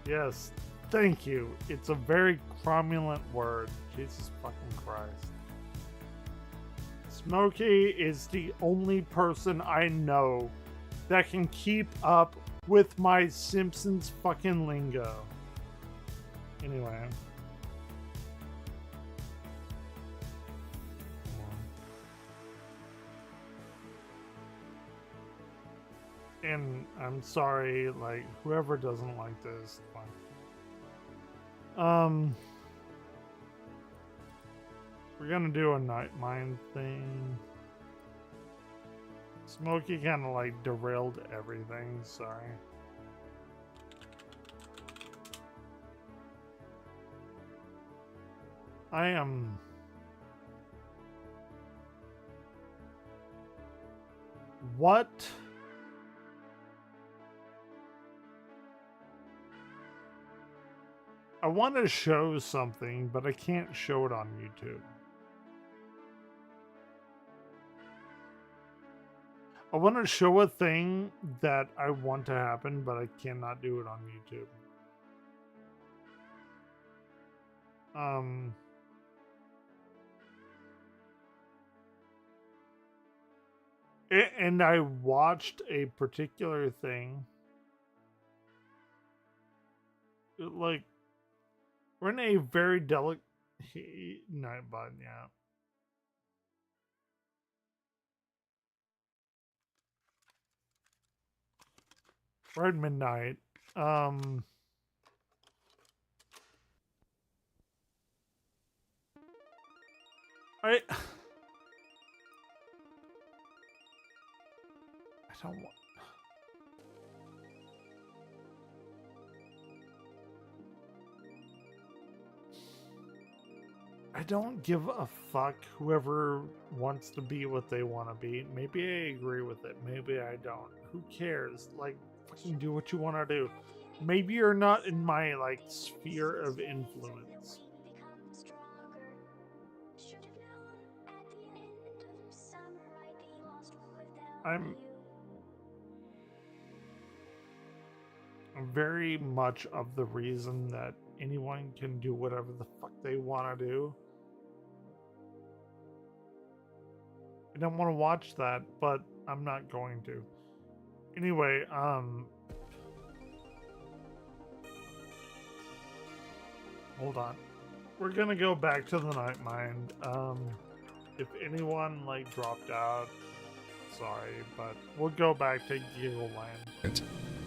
Yes, thank you. It's a very cromulent word. Jesus fucking Christ. Smokey is the only person I know that can keep up with my Simpsons fucking lingo. Anyway. And I'm sorry, like, whoever doesn't like this, fine. We're gonna do a Night Mind thing. Smokey kind of like derailed everything, sorry. I am... What? I want to show something, but I can't show it on YouTube. I want to show a thing that I want to happen, but I cannot do it on YouTube. And I watched a particular thing. Like, we're in a very delicate night, but yeah. We're at midnight. I don't want... I don't give a fuck whoever wants to be what they want to be. Maybe I agree with it. Maybe I don't. Who cares? Like, fucking do what you want to do. Maybe you're not in my, like, sphere of influence. very much of the reason that anyone can do whatever the fuck they want to do. I don't want to watch that, but I'm not going to. Anyway, hold on. We're gonna go back to the Night Mind. If anyone like dropped out, sorry, but we'll go back to Giggleland.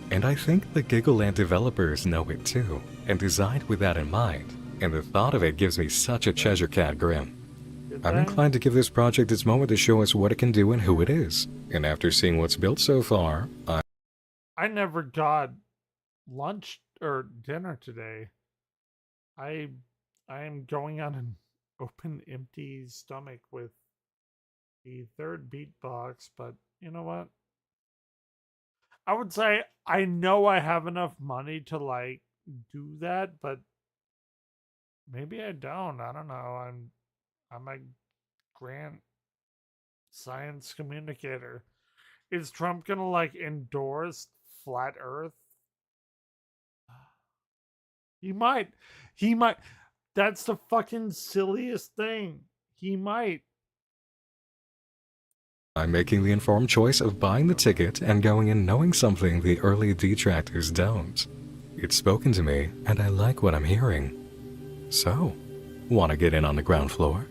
And I think the Giggleland developers know it too, and designed with that in mind. And the thought of it gives me such a Cheshire Cat grin. I'm inclined to give this project its moment to show us what it can do and who it is. And after seeing what's built so far, I never got lunch or dinner today. I am going on an open, empty stomach with the third beatbox, but you know what? I would say I know I have enough money to like do that, but maybe I don't. I don't know. I'm a grant science communicator. Is Trump gonna like endorse flat Earth? He might. He might. That's the fucking silliest thing. He might. I'm making the informed choice of buying the ticket and going in knowing something the early detractors don't. It's spoken to me, and I like what I'm hearing. So, want to get in on the ground floor?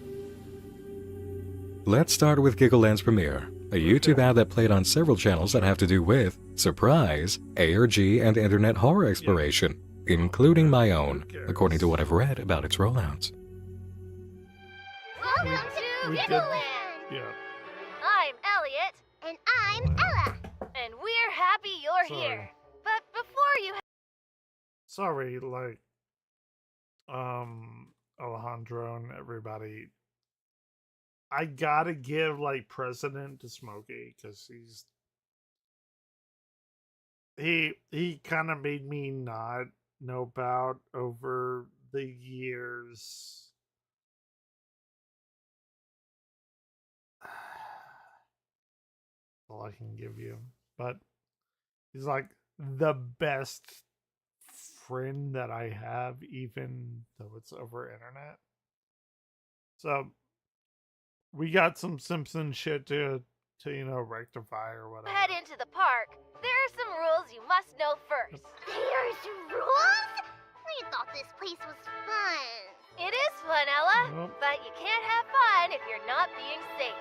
Let's start with Giggleland's premiere, a YouTube ad that played on several channels that have to do with, surprise, ARG and internet horror exploration, including my own, according to what I've read about its rollout. Welcome to Giggleland! Yeah. I'm Elliot. And I'm Ella. And we're happy you're Sorry. here. But before you... Sorry, like, Alejandro and everybody. I gotta give, like, precedent to Smokey, because he kind of made me not know about over the years. All I can give you. But he's like the best friend that I have, even though it's over internet. So we got some Simpson shit to you know, rectify or whatever. head into the park, there are some rules you must know first. There's rules? I thought this place was fun. It is fun, Ella. Well, But you can't have fun if you're not being safe.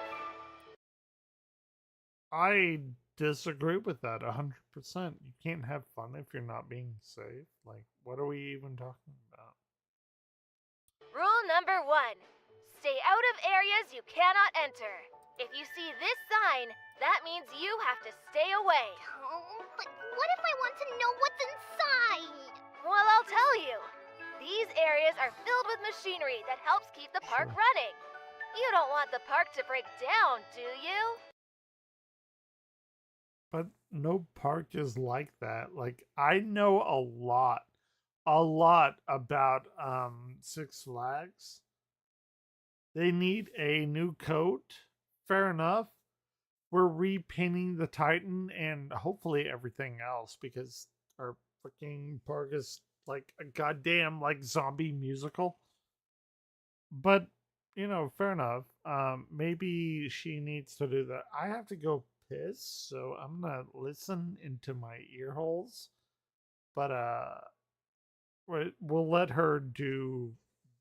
I disagree with that 100%. You can't have fun if you're not being safe. Like, what are we even talking about? Rule number 1. Stay out of areas you cannot enter. If you see this sign, that means you have to stay away. Oh, but what if I want to know what's inside? Well, I'll tell you. These areas are filled with machinery that helps keep the park running. You don't want the park to break down, do you? But no park is like that. Like, I know a lot about Six Flags. They need a new coat. Fair enough. We're repainting the Titan and hopefully everything else, because our freaking park is like a goddamn like zombie musical. But you know, fair enough. Maybe she needs to do that. I have to go piss, so I'm gonna listen into my ear holes. But we'll let her do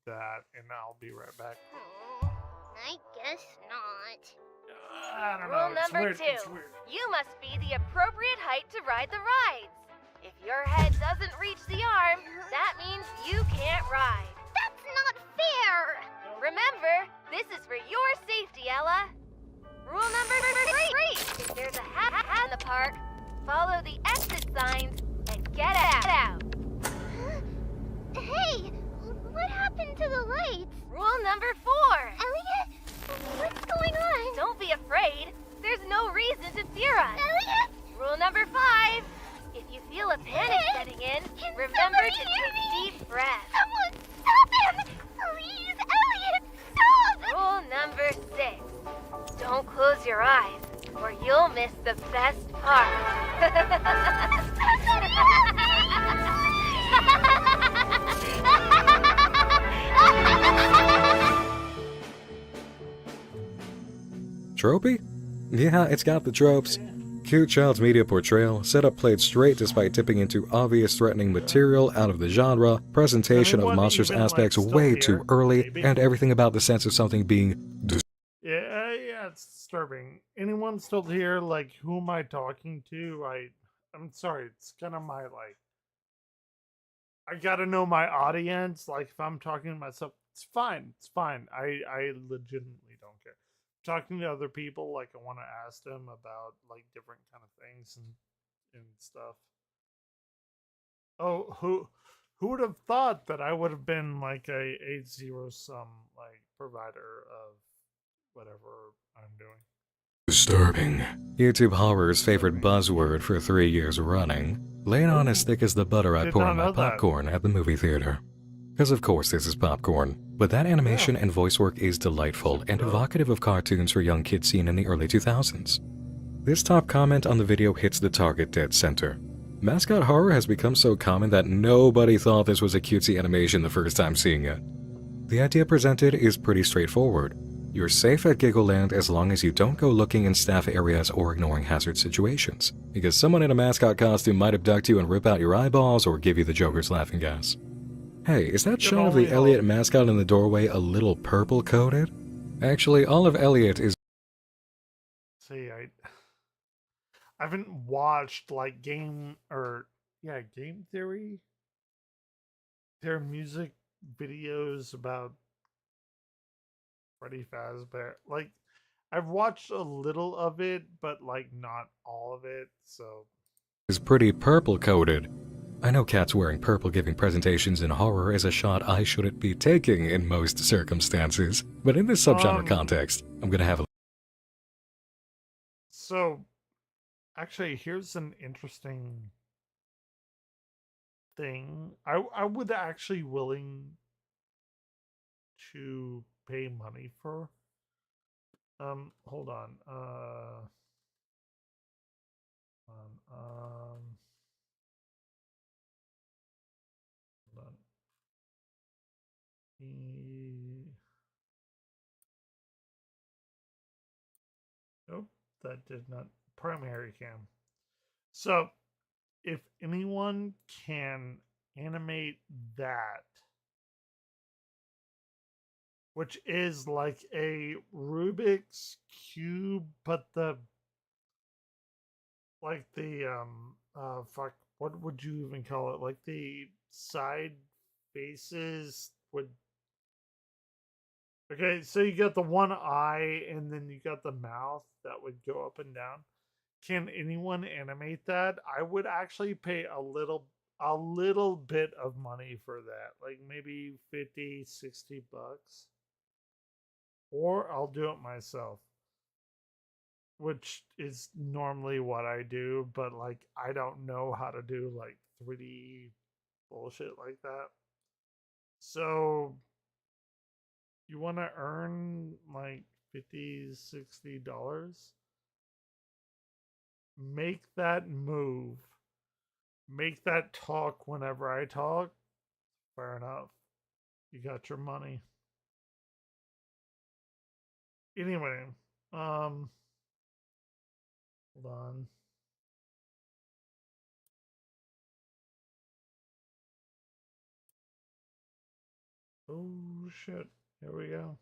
that, and I'll be right back. I guess not. I don't Rule know. It's number weird. 2. It's weird. You must be the appropriate height to ride the rides. If your head doesn't reach the arm, that means you can't ride. That's not fair! Remember, this is for your safety, Ella. Rule number 3. If there's a hat in the park, follow the exit signs and get out. Hey, what happened to the lights? Rule number 4. Elliot, what's going on? Don't be afraid. There's no reason to fear us. Elliot! Rule number 5. If you feel a panic setting in, remember to take deep breaths. Someone stop him! Please, Elliot, stop! Rule number 6. Don't close your eyes, or you'll miss the best part. Tropey? Yeah, it's got the tropes. Cute child's media portrayal, setup played straight despite tipping into obvious threatening material out of the genre, presentation of monstrous aspects way too early, and everything about the sense of something being Yeah, it's disturbing. Anyone still here? Like, who am I talking to? I'm sorry. It's kind of my I gotta know my audience. Like, if I'm talking to myself, it's fine. It's fine. I legitimately don't care. Talking to other people, like, I want to ask them about like different kind of things and stuff. Oh, who would have thought that I would have been like a 8-0 like provider of whatever I'm doing? disturbing. YouTube horror's favorite buzzword for 3 years running. Laying on as thick as the butter I Did pour not on my know that. popcorn at the movie theater. Because of course this is popcorn, but that animation and voice work is delightful and evocative of cartoons for young kids seen in the early 2000s. This top comment on the video hits the target dead center. Mascot horror has become so common that nobody thought this was a cutesy animation the first time seeing it. The idea presented is pretty straightforward. You're safe at Giggleland as long as you don't go looking in staff areas or ignoring hazard situations, because someone in a mascot costume might abduct you and rip out your eyeballs or give you the Joker's laughing gas. Hey, is that shot of the Elliot mascot in the doorway a little purple-coated? Actually, all of Elliot is... See, I haven't watched like Game Theory. Their music videos about Freddy Fazbear. Like, I've watched a little of it, but like not all of it. So is pretty purple-coated. I know cats wearing purple giving presentations in horror is a shot I shouldn't be taking in most circumstances, but in this subgenre context, I'm gonna have a... So, actually, here's an interesting thing. I would actually willing to pay money for. Hold on. Hold on. Nope, that did not. Primary cam. So, if anyone can animate that, which is like a Rubik's Cube, but fuck, what would you even call it? Like the side faces would... Okay, so you got the one eye and then you got the mouth that would go up and down. Can anyone animate that? I would actually pay a little bit of money for that. Like maybe 50, 60 bucks. Or I'll do it myself. Which is normally what I do, but like I don't know how to do like 3D bullshit like that. So you want to earn like $50, $60? Make that move. Make that talk whenever I talk. Fair enough. You got your money. Anyway, hold on. Oh shit. Here we go.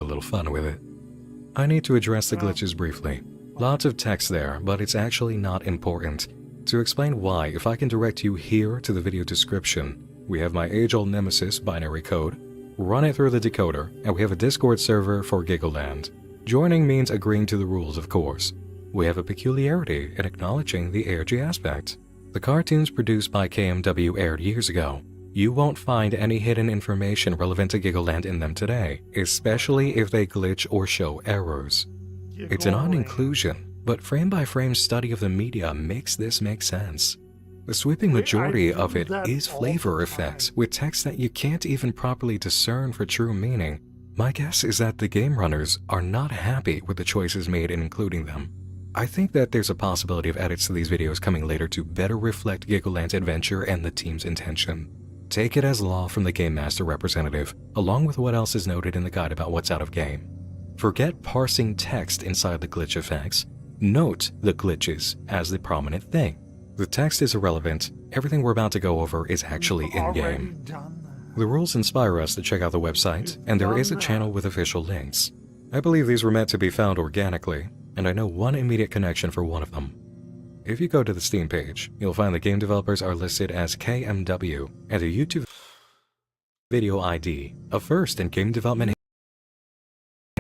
a little fun with it. I need to address the glitches briefly. Lots of text there, but it's actually not important. To explain why, if I can direct you here to the video description, we have my age-old nemesis binary code, run it through the decoder, and we have a Discord server for Giggleland. Joining means agreeing to the rules, of course. We have a peculiarity in acknowledging the ARG aspect. The cartoons produced by KMW aired years ago. You won't find any hidden information relevant to Giggleland in them today, especially if they glitch or show errors. It's an odd inclusion, but frame-by-frame study of the media makes this make sense. The sweeping majority of it is flavor effects with text that you can't even properly discern for true meaning. My guess is that the game runners are not happy with the choices made in including them. I think that there's a possibility of edits to these videos coming later to better reflect Giggleland's adventure and the team's intention. Take it as law from the Game Master representative, along with what else is noted in the guide about what's out of game. Forget parsing text inside the glitch effects. Note the glitches as the prominent thing. The text is irrelevant. Everything we're about to go over is actually in-game. The rules inspire us to check out the website, and there is a channel with official links. I believe these were meant to be found organically, and I know one immediate connection for one of them. If you go to the Steam page, you'll find the game developers are listed as KMW and a YouTube video ID, a first in game development.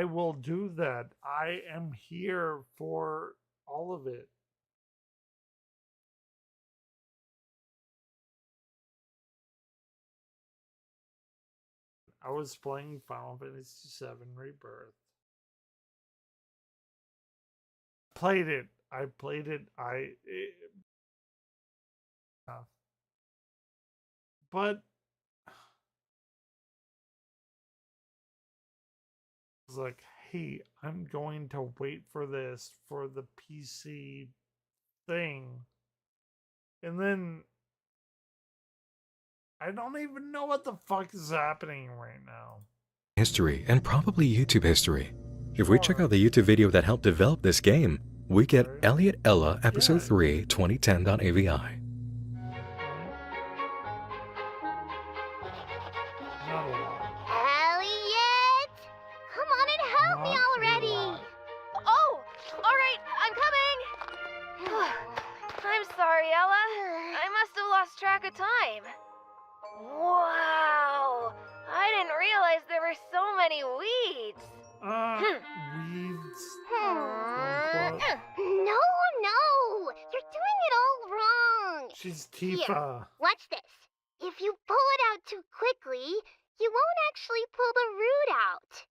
I will do that. I am here for all of it. I was playing Final Fantasy VII Rebirth. Played it. I played it. But I was like, hey, I'm going to wait for this for the PC thing. And then I don't even know what the fuck is happening right now. History, and probably YouTube history. If we check out the YouTube video that helped develop this game, we get Elliot Ella Episode 3 2010.avi. Elliot! Come on and help me already! Oh! Alright, I'm coming! I'm sorry, Ella. I must have lost track of time. Wow! I didn't realize there were so many weeds. Weeds. No, no! You're doing it all wrong! She's Here, Tifa. watch this. If you pull it out too quickly, you won't actually pull the root out.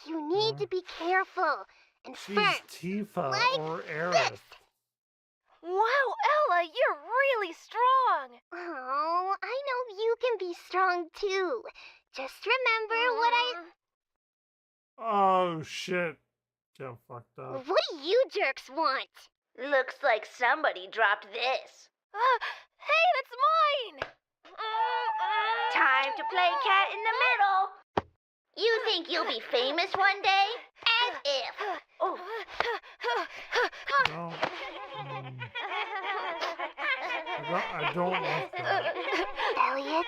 You need to be careful and She's firm. Tifa like or Aerith. Wow, Ella, you're really strong! Oh, I know you can be strong too. Just remember what Oh shit. Got fucked up. What do you jerks want? Looks like somebody dropped this. Hey, that's mine! Time to play cat in the middle. You think you'll be famous one day? As if. Oh. No. I don't want that. Elliot,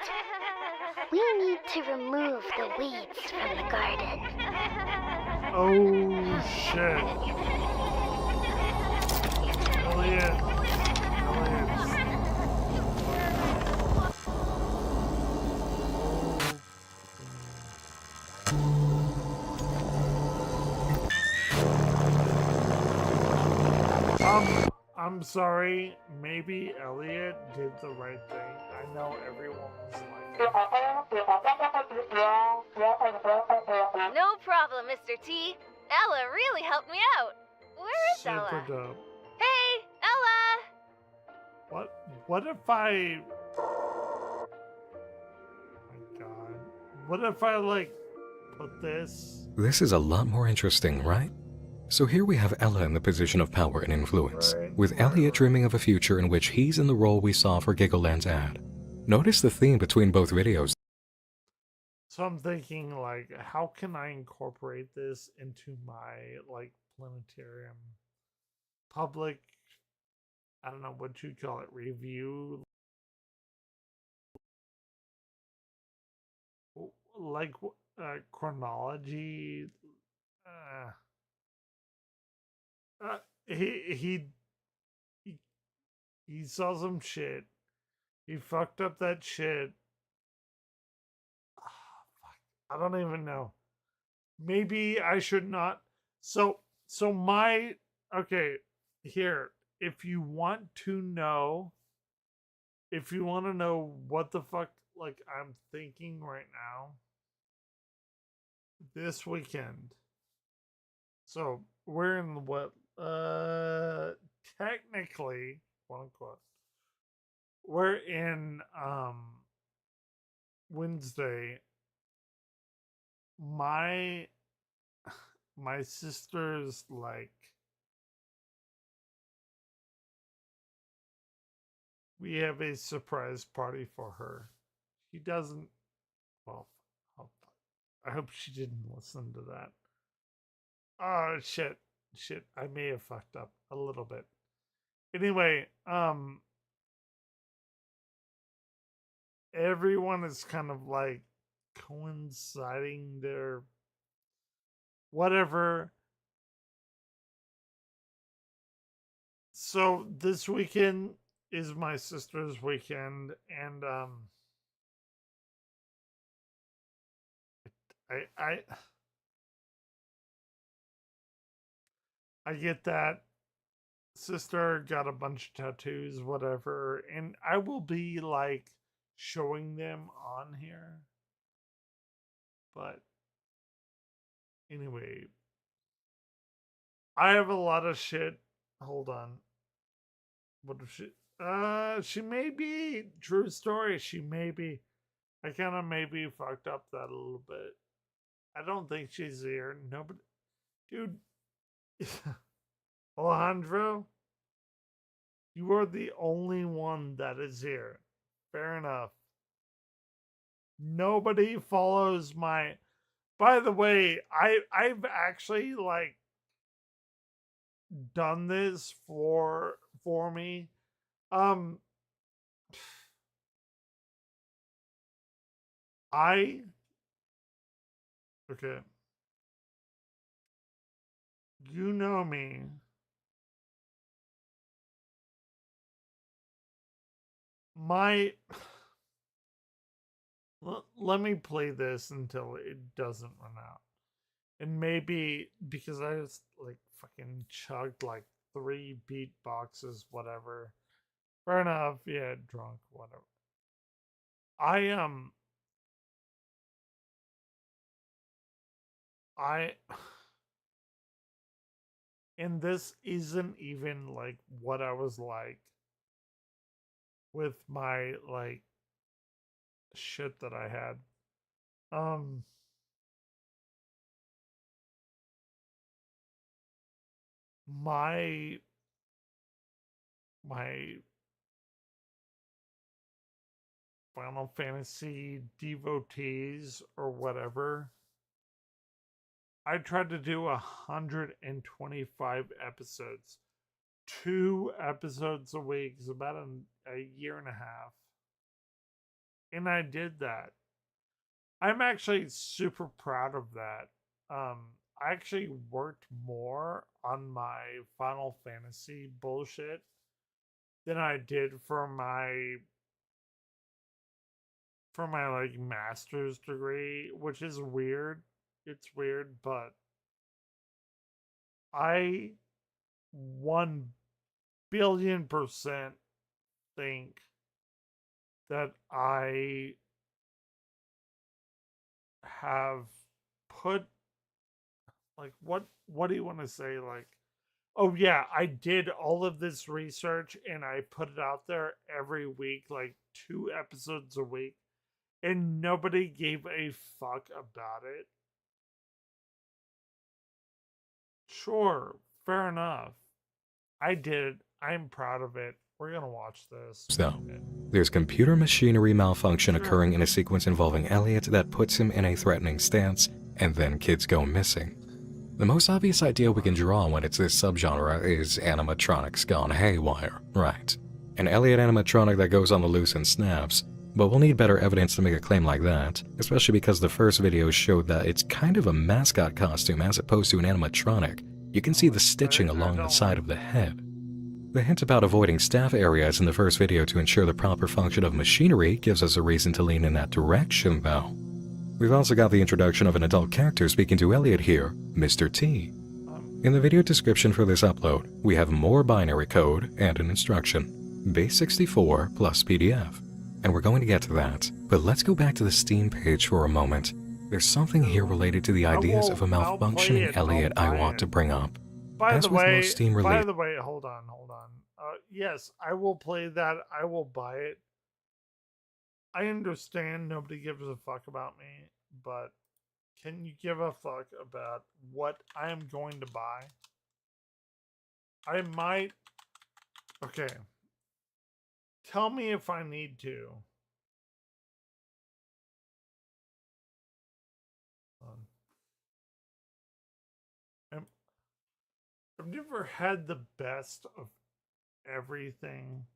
we need to remove the weeds from the garden. Oh shit. Elliot. I'm sorry. Maybe Elliot did the right thing. I know everyone was like, No problem, Mr. T. Ella really helped me out. Where is super Ella? dope. Hey, Ella! What if I... Oh my god. What if I, like, put this... This is a lot more interesting, right? So here we have Ella in the position of power and influence, with Elliot dreaming of a future in which he's in the role we saw for Giggleland's ad. Notice the theme between both videos. So I'm thinking, like, how can I incorporate this into my, like, planetarium public, I don't know what you call it, review? Like, chronology? He saw some shit. He fucked up that shit. I don't even know. Maybe I should not. So my, okay, here, if you want to know what the fuck, like, I'm thinking right now, this weekend. So we're in what, technically, quote unquote, we're in, Wednesday. My sister's, like, We have a surprise party for her. She doesn't. Well, I hope she didn't listen to that. Oh, shit. Shit. I may have fucked up a little bit. Anyway, everyone is kind of like coinciding their whatever. So this weekend is my sister's weekend, and I get that. Sister got a bunch of tattoos, whatever, and I will be like showing them on here. But anyway, I have a lot of shit. Hold on. What if she may be, true story, she may be. I kind of maybe fucked up that a little bit. I don't think she's here. Nobody, dude. Alejandro, you are the only one that is here. Fair enough. Nobody follows my. By the way, I've actually like done this for me. Okay. You know me. Let me play this until it doesn't run out. And maybe because I just like fucking chugged like 3 beat boxes, whatever. Fair enough, yeah, drunk, whatever. I and this isn't even like what I was like with my like shit that I had. My Final Fantasy devotees or whatever. I tried to do 125 episodes. 2 episodes a week is about a year and a half. And I did that. I'm actually super proud of that. I actually worked more on my Final Fantasy bullshit than I did for my like master's degree, which is weird. It's weird, but I 1,000,000,000% think that I have put like what do you want to say, like, oh yeah, I did all of this research and I put it out there every week, like 2 episodes a week, and nobody gave a fuck about it. Sure, fair enough. I did it. I'm proud of it. We're gonna watch this. So, there's computer machinery malfunction occurring in a sequence involving Elliot that puts him in a threatening stance, and then kids go missing. The most obvious idea we can draw when it's this subgenre is animatronics gone haywire, right? An Elliot animatronic that goes on the loose and snaps, but we'll need better evidence to make a claim like that, especially because the first video showed that it's kind of a mascot costume as opposed to an animatronic. You can see the stitching along the side of the head. The hint about avoiding staff areas in the first video to ensure the proper function of machinery gives us a reason to lean in that direction, though. We've also got the introduction of an adult character speaking to Elliot here, Mr. T. In the video description for this upload, we have more binary code and an instruction, base 64 plus PDF. And we're going to get to that, but let's go back to the Steam page for a moment. There's something here related to the ideas of a malfunctioning Elliot I want to bring up. By As the with way, most Steam releases, hold on. Yes, I will play that. I will buy it. I understand nobody gives a fuck about me, but can you give a fuck about what I am going to buy? I might. Okay. Tell me if I need to. I've never had the best of everything.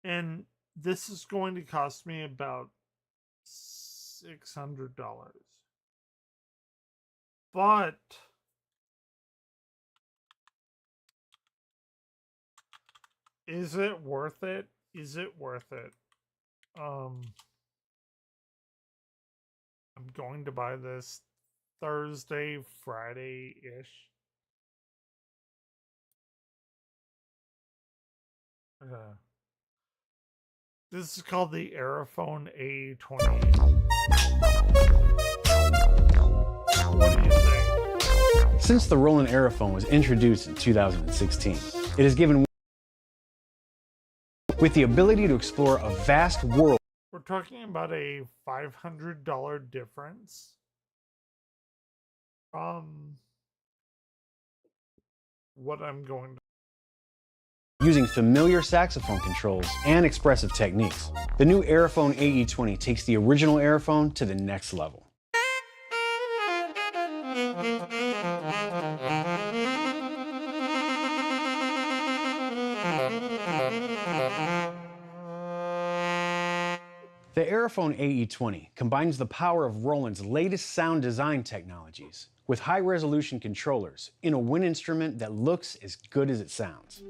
And this is going to cost me about $600. But is it worth it? Is it worth it? I'm going to buy this Thursday, Friday-ish. This is called the Aerophone A20. What do you think? Since the Roland Aerophone was introduced in 2016, it has given with the ability to explore a vast world. We're talking about a $500 difference from what I'm going to. Using familiar saxophone controls and expressive techniques, the new Aerophone AE20 takes the original Aerophone to the next level. The Aerophone AE20 combines the power of Roland's latest sound design technologies with high-resolution controllers in a wind instrument that looks as good as it sounds.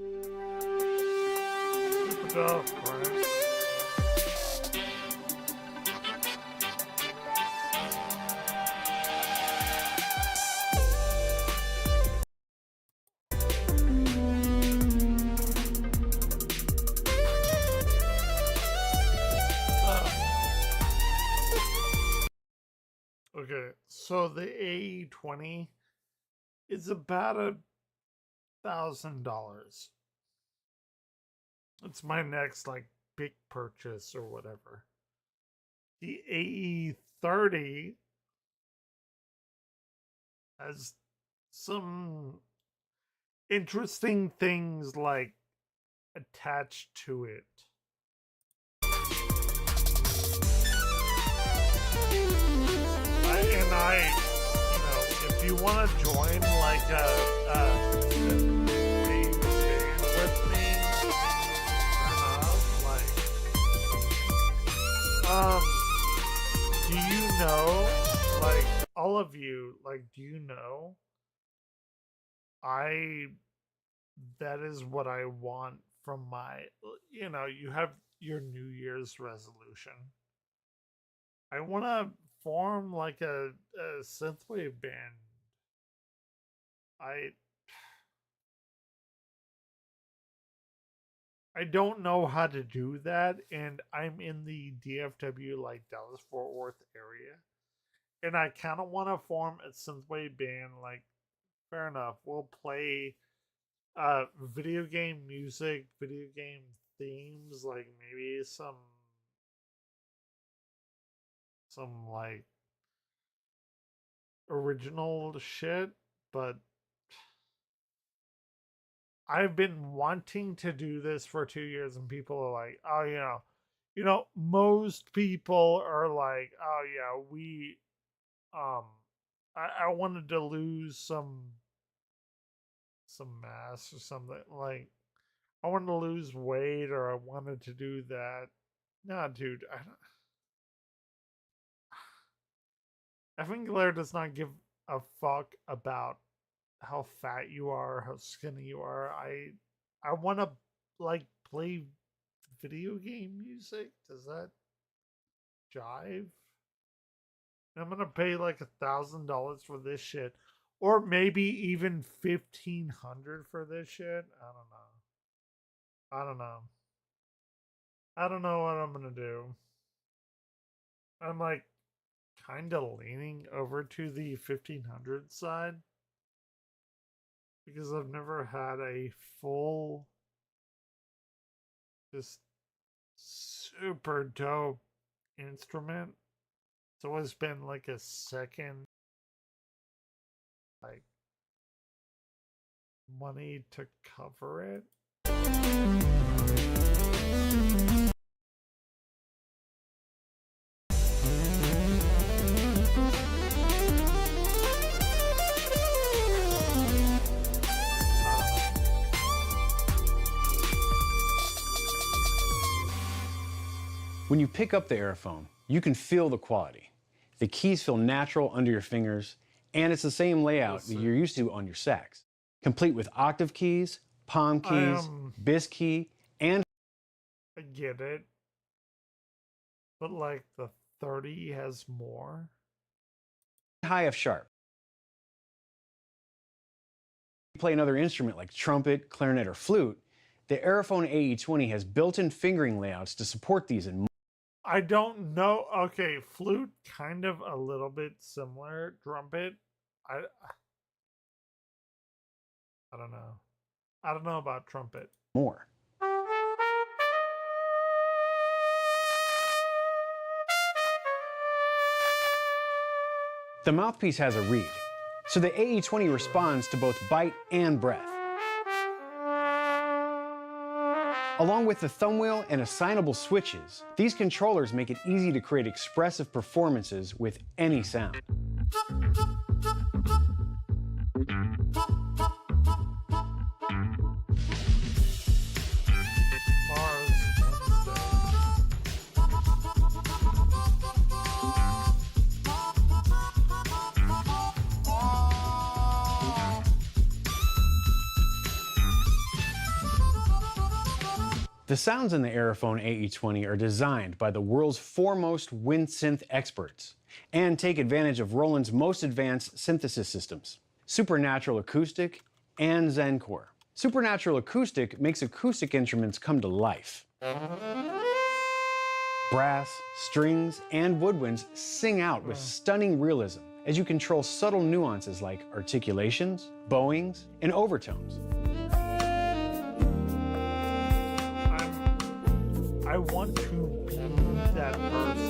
Okay, so the AE20 is about $1,000. It's my next like big purchase or whatever. The AE30 has some interesting things like attached to it. If you want to join like a band with me, do you know, like, all of you, like, do you know, that is what I want from my, you have your New Year's resolution. I want to form like a synthwave band. I don't know how to do that, and I'm in the DFW, like Dallas-Fort Worth area, and I kind of want to form a synthwave band. Like, fair enough, we'll play video game music, video game themes, like maybe some like original shit, but I've been wanting to do this for 2 years, and people are like, oh, most people are like, oh yeah, I wanted to lose some mass or something, like I wanted to lose weight, or I wanted to do that. Nah, dude, Evan Glare does not give a fuck about how fat you are, how skinny you are. I want to like play video game music. Does that jive? I'm gonna pay like $1,000 for this shit, or maybe even $1,500 for this shit. I don't know. I don't know what I'm gonna do. I'm like kind of leaning over to the 1,500 side, because I've never had a full, just super dope instrument. It's always been like a second, like, money to cover it. When you pick up the Aerophone, you can feel the quality. The keys feel natural under your fingers, and it's the same layout that you're used to on your sax. Complete with octave keys, palm keys, bis key, and... I get it. But like the 30 has more? high F sharp. If you play another instrument like trumpet, clarinet, or flute, the Aerophone AE20 has built-in fingering layouts to support these in... I don't know. Okay, flute, kind of a little bit similar. Trumpet, I don't know. I don't know about trumpet. more. The mouthpiece has a reed, so the AE20 responds to both bite and breath. Along with the thumb wheel and assignable switches, these controllers make it easy to create expressive performances with any sound. The sounds in the Aerophone AE20 are designed by the world's foremost wind synth experts and take advantage of Roland's most advanced synthesis systems, Supernatural Acoustic and Zencore. Supernatural Acoustic makes acoustic instruments come to life. Brass, strings, and woodwinds sing out with stunning realism as you control subtle nuances like articulations, bowings, and overtones. I want to be that person.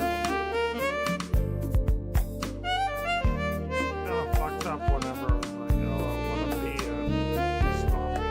Kind of fucked up whenever I was like, oh, I want to be a stomping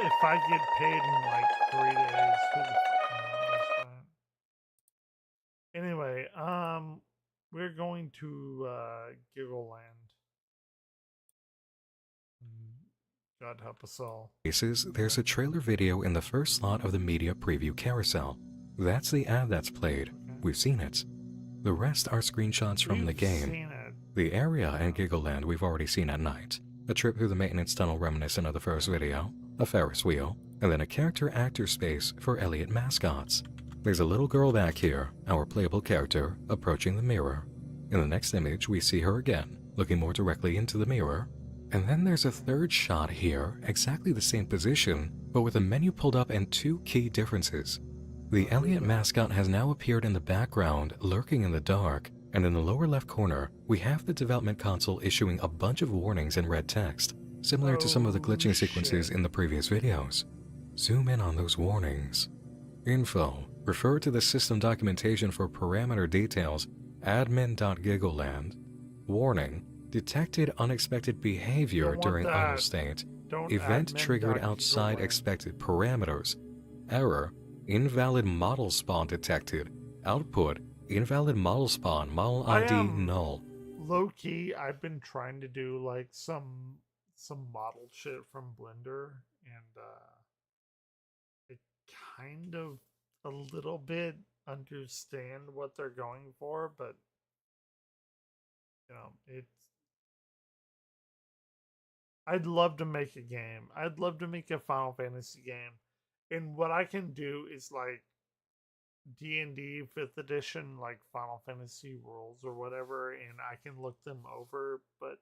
if I get paid in like 3 days, who the fuck knows, but... Anyway, we're going to Giggle Land. God help us all. There's a trailer video in the first slot of the media preview carousel. That's the ad that's played. We've seen it. The rest are screenshots from the game. The area in Giggle Land we've already seen at night. A trip through the maintenance tunnel reminiscent of the first video, a Ferris wheel, and then a character-actor space for Elliot mascots. There's a little girl back here, our playable character, approaching the mirror. In the next image, we see her again, looking more directly into the mirror. And then there's a third shot here, exactly the same position, but with a menu pulled up and two key differences. The Elliot mascot has now appeared in the background, lurking in the dark, and in the lower left corner, we have the development console issuing a bunch of warnings in red text, similar to some of the glitching sequences in the previous videos. Zoom in on those warnings. Info. Refer to the system documentation for parameter details, admin.giggleland. Warning. Detected unexpected behavior during idle state. Event triggered outside expected parameters. Error. Invalid model spawn detected. Output. Invalid model spawn, model ID null. Low key, I've been trying to do like some model shit from Blender, and I kind of a little bit understand what they're going for, but you know, I'd love to make a game. I'd love to make a Final Fantasy game, and what I can do is like D&D 5th edition, like Final Fantasy rules or whatever, and I can look them over, but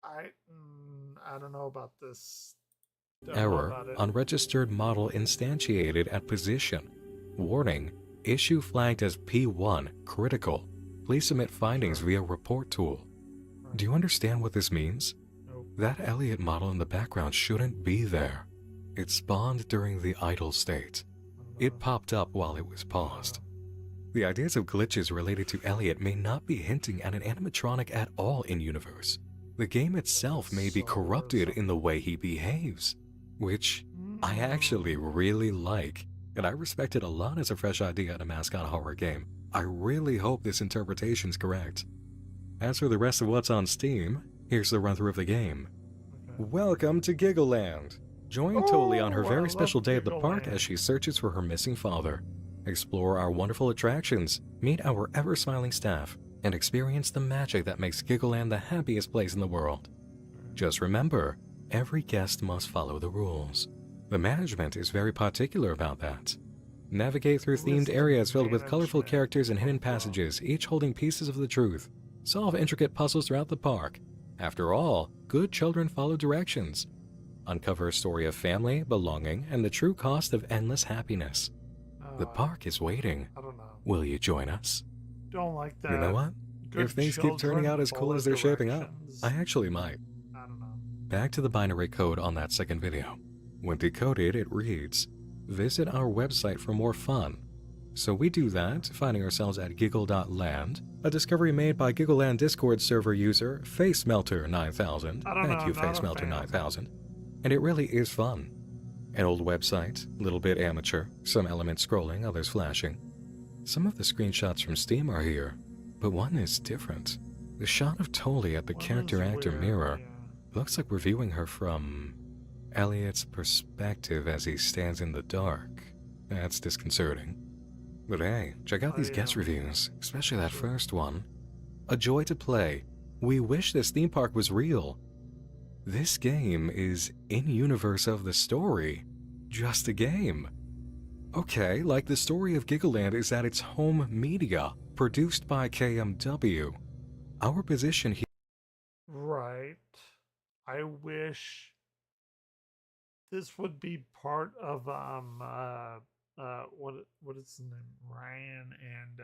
I don't know about this. Don't know Error. about it. Unregistered model instantiated at position. Warning. Issue flagged as P1 critical. Please submit findings via report tool. Do you understand what this means? Nope. That Elliot model in the background shouldn't be there. It spawned during the idle state. It popped up while it was paused. The ideas of glitches related to Elliot may not be hinting at an animatronic at all in universe. The game itself may be corrupted in the way he behaves, which I actually really like, and I respect it a lot as a fresh idea in a mascot horror game. I really hope this interpretation's correct. As for the rest of what's on Steam, here's the run-through of the game. Welcome to Giggleland! Join Toli on her very special day at the park as she searches for her missing father. Explore our wonderful attractions, meet our ever-smiling staff, and experience the magic that makes Giggleland the happiest place in the world. Just remember, every guest must follow the rules. The management is very particular about that. Navigate through themed areas filled with colorful characters and hidden passages, each holding pieces of the truth. Solve intricate puzzles throughout the park. After all, good children follow directions. Uncover a story of family, belonging, and the true cost of endless happiness. The park is waiting. I don't know. Will you join us? Don't like that. You know what? Good If things keep turning out as cool as they're shaping up, directions. I actually might. I don't know. Back to the binary code on that second video. When decoded, it reads, visit our website for more fun. So we do that, finding ourselves at giggle.land, a discovery made by Giggleland Discord server user FaceMelter9000. Thank you, FaceMelter9000. And it really is fun. An old website, little bit amateur, some elements scrolling, others flashing. Some of the screenshots from Steam are here, but one is different. The shot of Toli at the character actor mirror looks like we're viewing her from Elliot's perspective as he stands in the dark. That's disconcerting. But hey, check out these guest reviews, especially that first one. A joy to play. We wish this theme park was real. This game is in-universe of the story. Just a game. Okay, like the story of Giggleland is at its home media, produced by KMW. Our position here... Right. I wish this would be part of what is his name? Ryan and